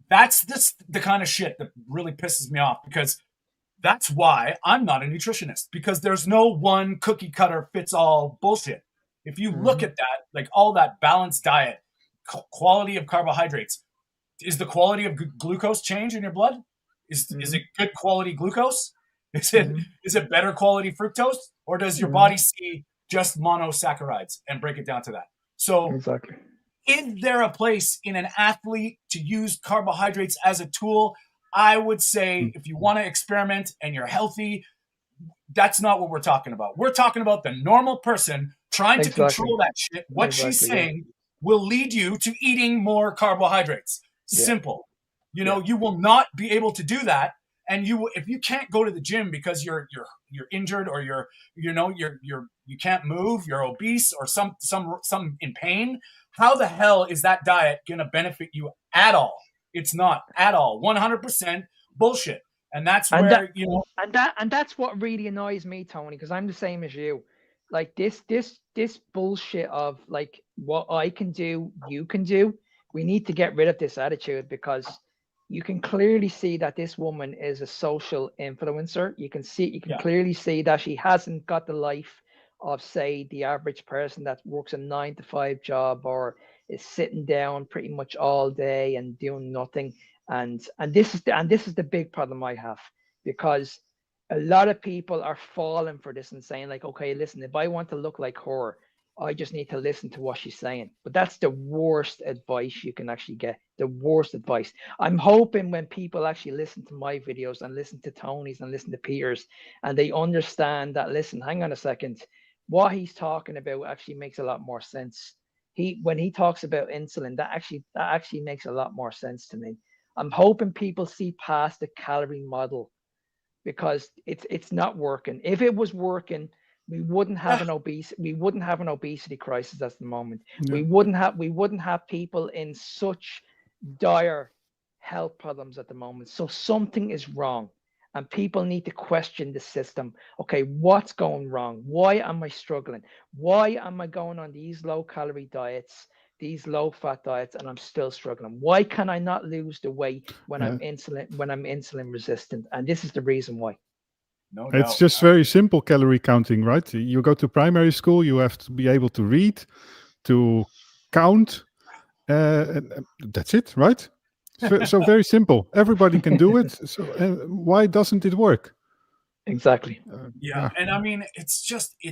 [SPEAKER 3] that's the kind of shit that really pisses me off, because that's why I'm not a nutritionist, because there's no one cookie cutter fits all bullshit. If you look at that, like all that balanced diet, quality of carbohydrates, is the quality of glucose change in your blood? Is it good quality glucose? Is it better quality fructose? Or does your body see just monosaccharides and break it down to that? So
[SPEAKER 5] exactly.
[SPEAKER 3] Is there a place in an athlete to use carbohydrates as a tool? I would say if you want to experiment and you're healthy, that's not what we're talking about. We're talking about the normal person trying to control that shit. What she's saying will lead you to eating more carbohydrates. Simple. You will not be able to do that. And if you can't go to the gym because you're injured, or you can't move, you're obese, or some in pain, how the hell is that diet going to benefit you at all? It's not at all. 100% bullshit. And that's where,
[SPEAKER 5] and that's what really annoys me, Tony, because I'm the same as you. Like this bullshit of like what I can do, you can do. We need to get rid of this attitude, because you can clearly see that this woman is a social influencer. You can clearly see that she hasn't got the life of, say, the average person that works a 9 to 5 job or is sitting down pretty much all day and doing nothing. And this is the big problem I have, because a lot of people are falling for this and saying like, okay, listen, if I want to look like her, I just need to listen to what she's saying. But that's the worst advice you can actually get. The worst advice. I'm hoping when people actually listen to my videos and listen to Tony's and listen to Peter's, and they understand that, listen, hang on a second, what he's talking about actually makes a lot more sense. When he talks about insulin, that actually makes a lot more sense to me. I'm hoping people see past the calorie model, because it's not working. If it was working, we wouldn't have an obesity crisis at the moment.
[SPEAKER 4] Yeah.
[SPEAKER 5] We wouldn't have people in such dire health problems at the moment. So something is wrong, and people need to question the system. Okay, what's going wrong? Why am I struggling? Why am I going on these low calorie diets, these low fat diets, and I'm still struggling? Why can I not lose the weight when I'm insulin resistant? And this is the reason why.
[SPEAKER 3] No
[SPEAKER 4] It's
[SPEAKER 3] doubt.
[SPEAKER 4] just very simple calorie counting, right? You go to primary school, you have to be able to read, to count, and that's it, right? So very simple. Everybody can do it. So why doesn't it work?
[SPEAKER 5] Exactly.
[SPEAKER 3] Yeah, and I mean, it's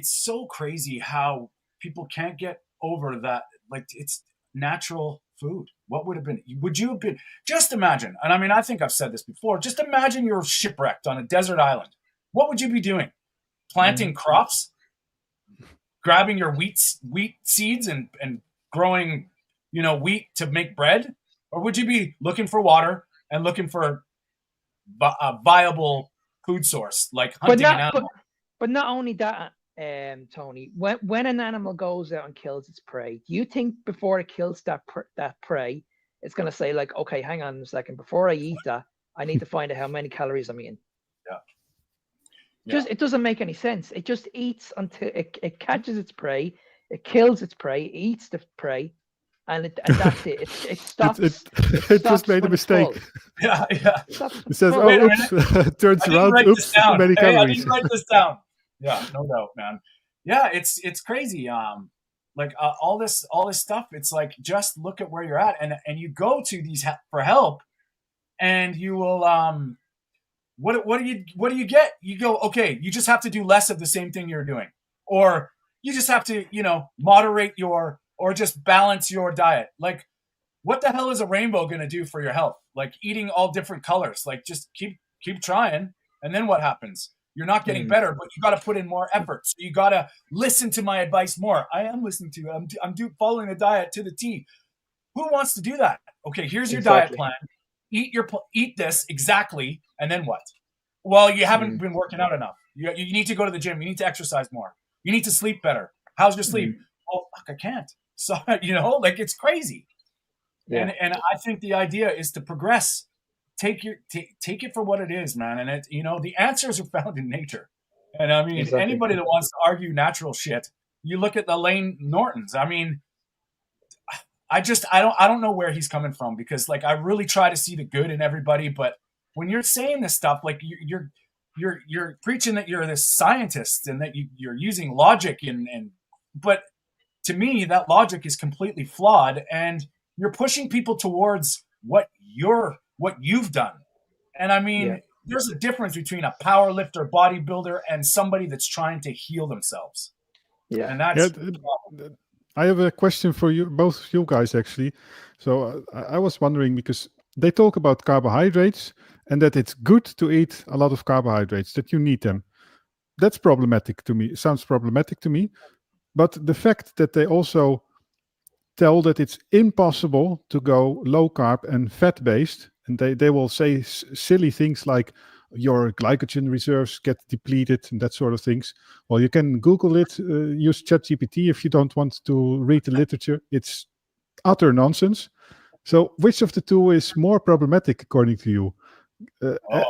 [SPEAKER 3] so crazy how people can't get over that. Like, it's natural food. What would you have been, just imagine, and I mean, I think I've said this before, just imagine you're shipwrecked on a desert island. What would you be doing? Planting crops? Grabbing your wheat seeds and growing, wheat to make bread? Or would you be looking for water and looking for a viable food source, like hunting an animal?
[SPEAKER 5] But not only that, Tony, when an animal goes out and kills its prey, do you think before it kills that prey, it's going to say like, okay, hang on a second, before I eat that, I need to find out how many calories I'm eating? It doesn't make any sense. It just eats until it catches its prey, it kills its prey, eats the prey, and that's it. It stops.
[SPEAKER 4] It just made a mistake.
[SPEAKER 3] Yeah.
[SPEAKER 4] It says, "Oh, oops!" Turns around. Oops, many calories.
[SPEAKER 3] I didn't write this down. Yeah, no doubt, man. Yeah, it's crazy. Like all this stuff. It's like, just look at where you're at, and you go to these for help, and you will What do you get? You go, okay, you just have to do less of the same thing you're doing, or you just have to, moderate or just balance your diet. Like, what the hell is a rainbow going to do for your health? Like, eating all different colors. Like, just keep trying, and then what happens? You're not getting better, but you got to put in more effort. So you got to listen to my advice more. I am listening to it. I'm following the diet to the T. Who wants to do that? Okay, here's your diet plan. Eat this exactly, and then what? Well, you haven't been working out enough. You need to go to the gym. You need to exercise more. You need to sleep better. How's your sleep? Oh, fuck, I can't. So, like, it's crazy. Yeah. And I think the idea is to progress. Take it for what it is, man. And it, the answers are found in nature. And I mean, anybody that wants to argue natural shit, you look at the Lane Nortons. I mean, I don't know where he's coming from, because like, I really try to see the good in everybody, but when you're saying this stuff, like you're preaching that you're this scientist and that you're using logic but to me, that logic is completely flawed, and you're pushing people towards what you've done. And I mean, there's a difference between a power lifter, bodybuilder, and somebody that's trying to heal themselves. Yeah. And that's
[SPEAKER 4] I have a question for you, both of you guys, actually. So I was wondering, because they talk about carbohydrates and that it's good to eat a lot of carbohydrates, that you need them. That's problematic to me. It sounds problematic to me. But the fact that they also tell that it's impossible to go low carb and fat based, and they will say silly things like your glycogen reserves get depleted and that sort of things. Well, you can Google it, use ChatGPT if you don't want to read the literature. It's utter nonsense. So which of the two is more problematic according to you?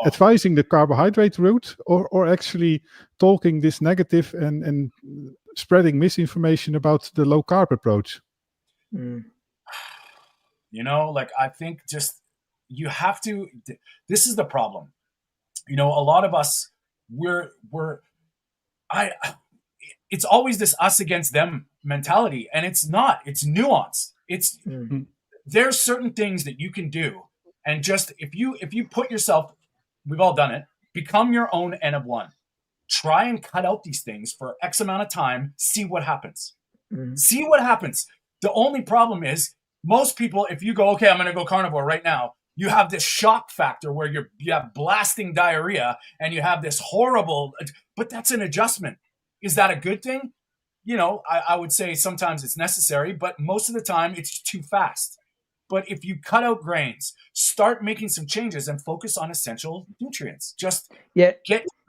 [SPEAKER 4] Advising the carbohydrate route, or actually talking this negative and spreading misinformation about the low carb approach?
[SPEAKER 3] Like, I think just you have to, this is the problem. You know, a lot of us, it's always this us against them mentality, and it's not. It's nuanced. There's certain things that you can do, and just if you put yourself, we've all done it, become your own N of one. Try and cut out these things for X amount of time. See what happens. See what happens. The only problem is most people, if you go, okay, I'm going to go carnivore right now, you have this shock factor where you have blasting diarrhea and you have this horrible, but that's an adjustment. Is that a good thing? You know, I would say sometimes it's necessary, but most of the time it's too fast. But if you cut out grains, start making some changes and focus on essential nutrients. Just get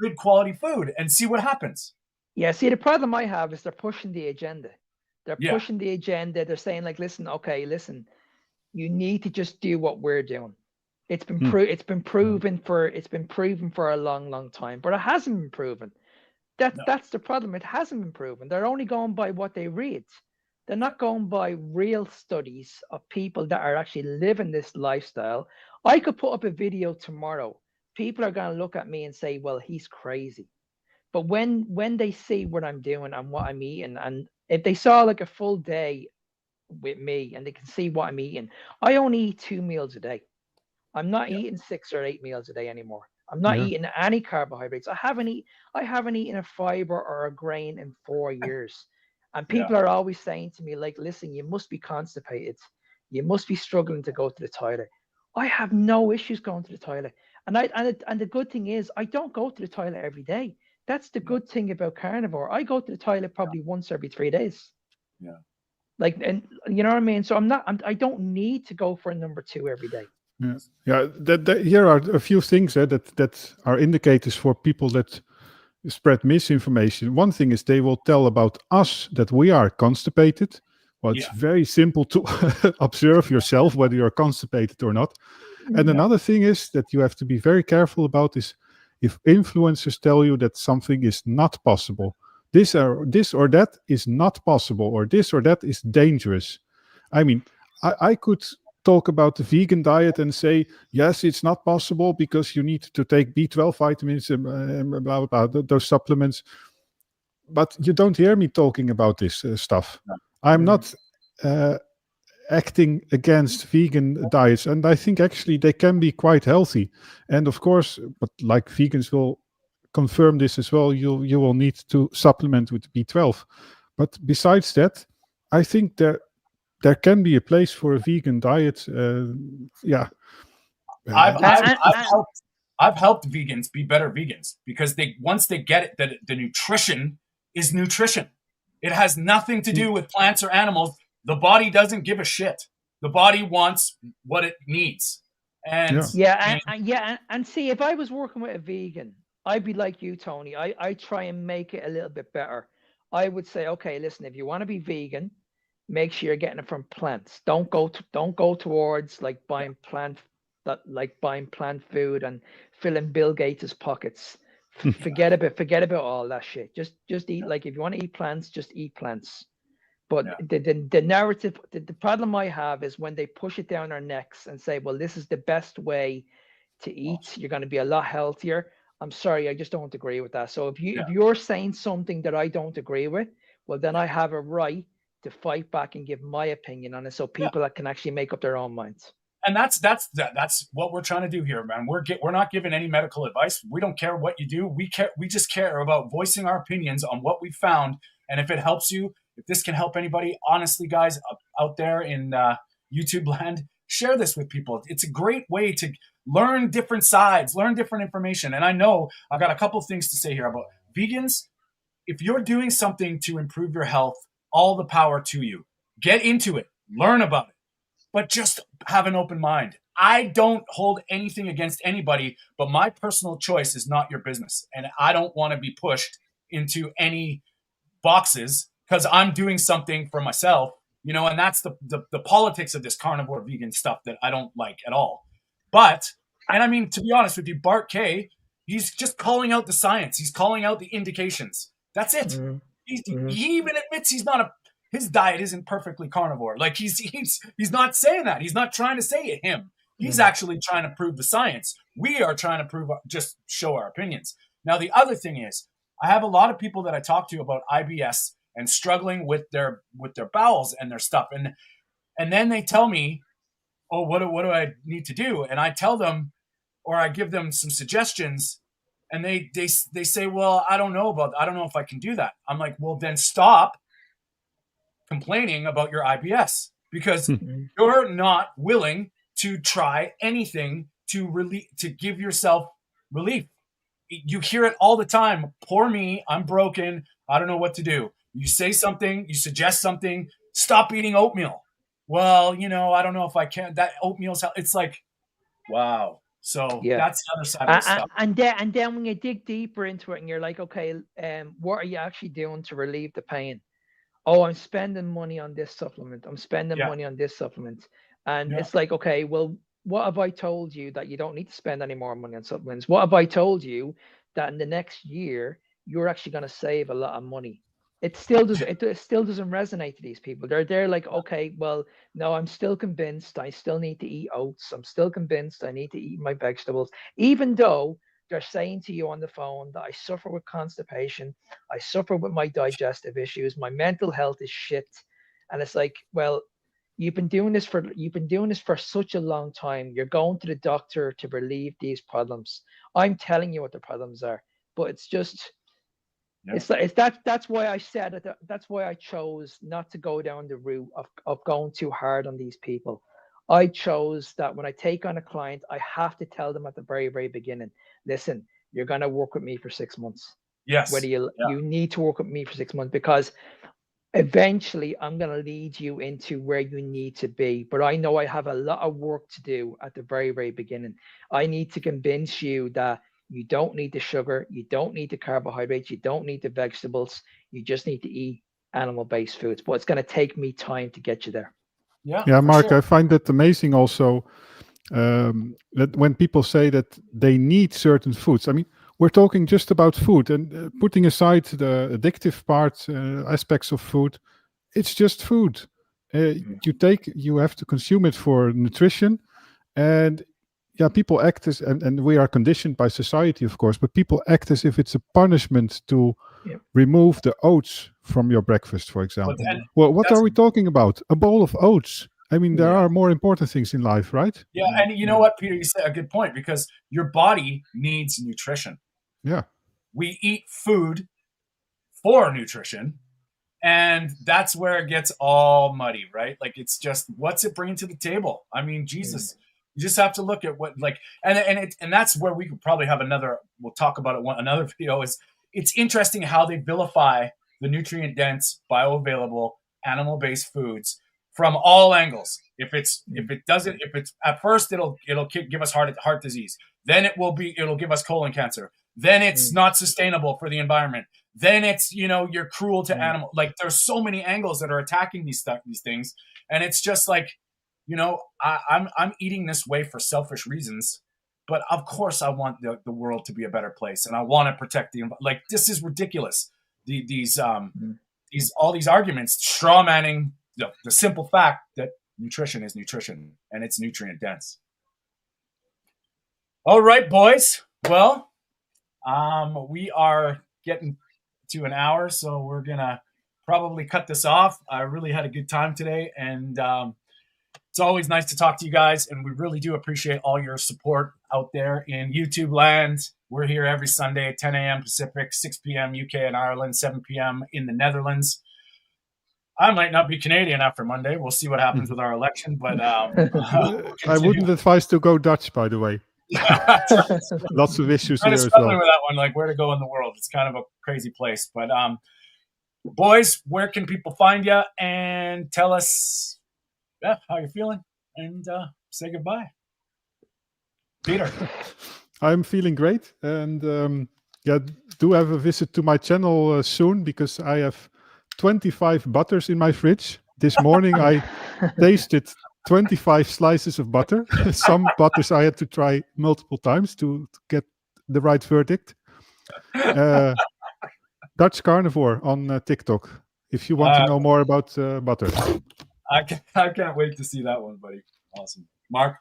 [SPEAKER 3] good quality food and see what happens.
[SPEAKER 5] Yeah, see, the problem I have is they're pushing the agenda. They're pushing the agenda. They're saying like, listen, you need to just do what we're doing. It's been proven for a long, long time, but it hasn't been proven. That's the problem. It hasn't been proven. They're only going by what they read. They're not going by real studies of people that are actually living this lifestyle. I could put up a video tomorrow. People are going to look at me and say, well, he's crazy. But when they see what I'm doing and what I'm eating, and if they saw like a full day with me and they can see what I'm eating, I only eat 2 meals a day. I'm not eating 6 or 8 meals a day anymore. I'm not eating any carbohydrates. I haven't eaten a fiber or a grain in 4 years. And people are always saying to me, like, listen, you must be constipated. You must be struggling to go to the toilet. I have no issues going to the toilet. And the good thing is I don't go to the toilet every day. That's the good thing about carnivore. I go to the toilet probably once every 3 days.
[SPEAKER 3] Yeah.
[SPEAKER 5] Like, and you know what I mean? So I don't need to go for a number 2 every day.
[SPEAKER 4] Here are a few things that are indicators for people that spread misinformation. One thing is they will tell about us that we are constipated. Well, it's very simple to observe yourself whether you're constipated or not. And another thing is that you have to be very careful about is if influencers tell you that something is not possible, this or that is not possible, or this or that is dangerous. I mean, I could talk about the vegan diet and say, yes, it's not possible because you need to take B12 vitamins and blah, blah, blah, those supplements. But you don't hear me talking about this stuff. I'm not acting against vegan diets, and I think actually they can be quite healthy. And of course, but like vegans will confirm this as well, you will need to supplement with B12. But besides that, I think there can be a place for a vegan diet.
[SPEAKER 3] I've helped vegans be better vegans because once they get it that the nutrition is nutrition. It has nothing to do with plants or animals. The body doesn't give a shit. The body wants what it needs. And
[SPEAKER 5] and see, if I was working with a vegan, I'd be like you, Tony. I try and make it a little bit better. I would say, okay, listen, if you want to be vegan, make sure you're getting it from plants. Don't go towards like buying plant food and filling Bill Gates' pockets. Forget about all that shit. Just eat, like, if you want to eat plants, just eat plants. But the narrative, the problem I have is when they push it down our necks and say, well, this is the best way to eat. You're going to be a lot healthier. I'm sorry, I just don't agree with that. So if you're saying something that I don't agree with, well, then I have a right to fight back and give my opinion on it, so people that can actually make up their own minds.
[SPEAKER 3] And that's what we're trying to do here, man. We're not giving any medical advice. We don't care what you do. We just care about voicing our opinions on what we found. And if it helps you, if this can help anybody, honestly, guys, out there in YouTube land, share this with people. It's a great way to learn different sides, learn different information. And I know I've got a couple of things to say here about vegans. If you're doing something to improve your health, all the power to you. Get into it. Learn about it. But just have an open mind. I don't hold anything against anybody, but my personal choice is not your business. And I don't want to be pushed into any boxes because I'm doing something for myself, and that's the politics of this carnivore vegan stuff that I don't like at all. But, and I mean, to be honest with you, Bart K, he's just calling out the science. He's calling out the indications. That's it. Mm-hmm. He even admits his diet isn't perfectly carnivore. Like he's not saying that. He's not trying to say it him. He's actually trying to prove the science. We are trying to just show our opinions. Now, the other thing is, I have a lot of people that I talk to about IBS and struggling with their bowels and their stuff. And then they tell me, oh, what do I need to do? And I tell them, or I give them some suggestions, and they say, well, I don't know if I can do that. I'm like, well, then stop complaining about your IBS, because you're not willing to try anything to give yourself relief. You hear it all the time. Poor me, I'm broken, I don't know what to do. You say something, you suggest something, stop eating oatmeal. Well, I don't know if I can. That oatmeal's, it's like, wow. So that's the other side of the stuff.
[SPEAKER 5] And then when you dig deeper into it and you're like, okay, what are you actually doing to relieve the pain? Oh, I'm spending money on this supplement. I'm spending money on this supplement. And it's like, okay, well, what have I told you that you don't need to spend any more money on supplements? What have I told you that in the next year, you're actually going to save a lot of money? It still doesn't resonate to these people. They're like, okay, well, no, I'm still convinced I still need to eat oats. I'm still convinced I need to eat my vegetables, even though they're saying to you on the phone that I suffer with constipation, I suffer with my digestive issues, my mental health is shit. And it's like, well, you've been doing this for such a long time. You're going to the doctor to relieve these problems. I'm telling you what the problems are, but it's just, that's why I said it. That's why I chose not to go down the route of going too hard on these people. I chose that when I take on a client, I have to tell them at the very, very beginning, listen, you're going to work with me for 6 months.
[SPEAKER 3] Yes.
[SPEAKER 5] Whether you need to work with me for 6 months, because eventually I'm going to lead you into where you need to be. But I know I have a lot of work to do at the very, very beginning. I need to convince you that you don't need the sugar, you don't need the carbohydrates, you don't need the vegetables, you just need to eat animal-based foods. But it's going to take me time to get you there.
[SPEAKER 4] Yeah, Mark, sure. I find that amazing also, that when people say that they need certain foods. I mean, we're talking just about food, and putting aside the addictive part, aspects of food, it's just food. You have to consume it for nutrition, and people act as, and we are conditioned by society, of course, but people act as if it's a punishment to remove the oats from your breakfast, for example. Well, what are we talking about? A bowl of oats. I mean, there are more important things in life, right?
[SPEAKER 3] Yeah, and you know what, Peter, you said a good point, because your body needs nutrition.
[SPEAKER 4] Yeah.
[SPEAKER 3] We eat food for nutrition, and that's where it gets all muddy, right? Like, it's just, what's it bringing to the table? I mean, Jesus, you just have to look at what, like, and that's where we could probably have we'll talk about it another video, is it's interesting how they vilify the nutrient-dense, bioavailable, animal-based foods from all angles. If it's at first it'll give us heart disease, then it'll give us colon cancer, then it's not sustainable for the environment, then it's you're cruel to animal. Like, there's so many angles that are attacking these things, and it's just like, I'm eating this way for selfish reasons, but of course I want the world to be a better place, and I want to protect the environment. Like, this is ridiculous. These all these arguments straw manning the simple fact that nutrition is nutrition, and it's nutrient dense. All right, boys. Well, we are getting to an hour, so we're gonna probably cut this off. I really had a good time today, and it's always nice to talk to you guys, and we really do appreciate all your support out there in YouTube land. We're here every Sunday at 10 a.m. Pacific, 6 p.m. UK and Ireland, 7 p.m. in the Netherlands. I might not be Canadian after Monday. We'll see what happens with our election, but
[SPEAKER 4] I wouldn't advise to go Dutch, by the way. Lots of issues here as well.
[SPEAKER 3] With that one, like where to go in the world. It's kind of a crazy place. But boys, where can people find you, and tell us how you're feeling, and say goodbye. Peter.
[SPEAKER 4] I'm feeling great, and do have a visit to my channel soon, because I have 25 butters in my fridge. This morning I tasted 25 slices of butter. Some butters I had to try multiple times to get the right verdict. Dutch Carnivore on TikTok, if you want to know more about butter.
[SPEAKER 3] I can't wait to see that one, buddy. Awesome. Mark?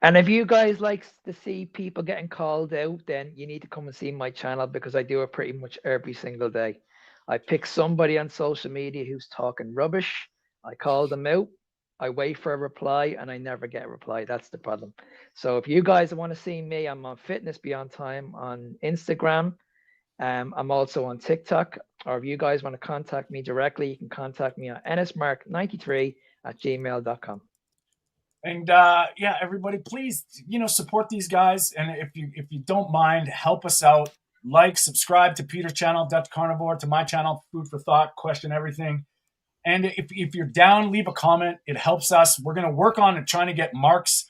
[SPEAKER 5] And if you guys like to see people getting called out, then you need to come and see my channel because I do it pretty much every single day. I pick somebody on social media who's talking rubbish. I call them out. I wait for a reply and I never get a reply. That's the problem. So if you guys want to see me, I'm on Fitness Beyond Time on Instagram. I'm also on TikTok. Or if you guys want to contact me directly, you can contact me at ennismark93@gmail.com.
[SPEAKER 3] And yeah, everybody, please, support these guys. And if you don't mind, help us out. Like, subscribe to Peter's channel, Dutch Carnivore, to my channel, Food for Thought, Question Everything. And if you're down, leave a comment. It helps us. We're going to work on trying to get Mark's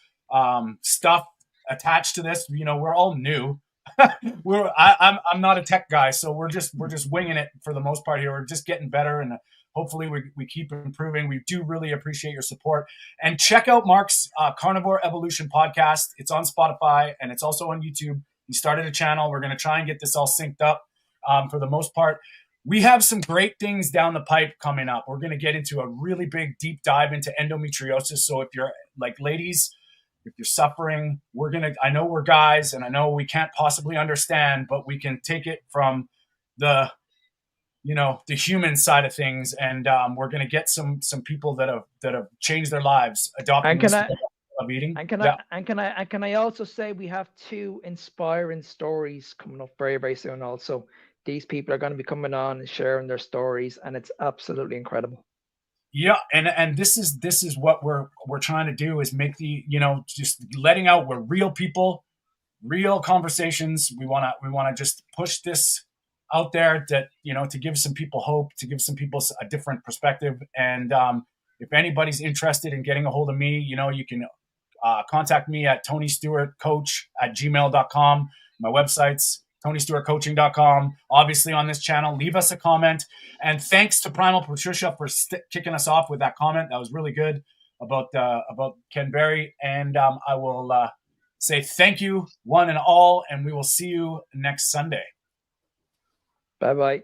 [SPEAKER 3] stuff attached to this. We're all new. I'm not a tech guy, so we're just winging it for the most part here. We're just getting better, and hopefully we keep improving. We do really appreciate your support. And check out Mark's Carnivore Evolution podcast. It's on Spotify and it's also on YouTube. He started a channel. We're going to try and get this all synced up for the most part. We have some great things down the pipe coming up. We're going to get into a really big deep dive into endometriosis. So if you're like ladies, if you're suffering, I know we're guys and I know we can't possibly understand, but we can take it from the human side of things. And we're going to get some people that have changed their lives adopting this of eating.
[SPEAKER 5] And can I also say we have 2 inspiring stories coming up very, very soon also. These people are going to be coming on and sharing their stories, and it's absolutely incredible.
[SPEAKER 3] Yeah, and this is what we're trying to do, is make just letting out we're real people, real conversations. We want to just push this out there that to give some people hope, to give some people a different perspective. And if anybody's interested in getting a hold of me, you can contact me at tonystewartcoach@gmail.com. My website's TonyStewartCoaching.com. Obviously on this channel, leave us a comment. And thanks to Primal Patricia for kicking us off with that comment. That was really good about Ken Berry. And I will say thank you, one and all, and we will see you next Sunday.
[SPEAKER 5] Bye-bye.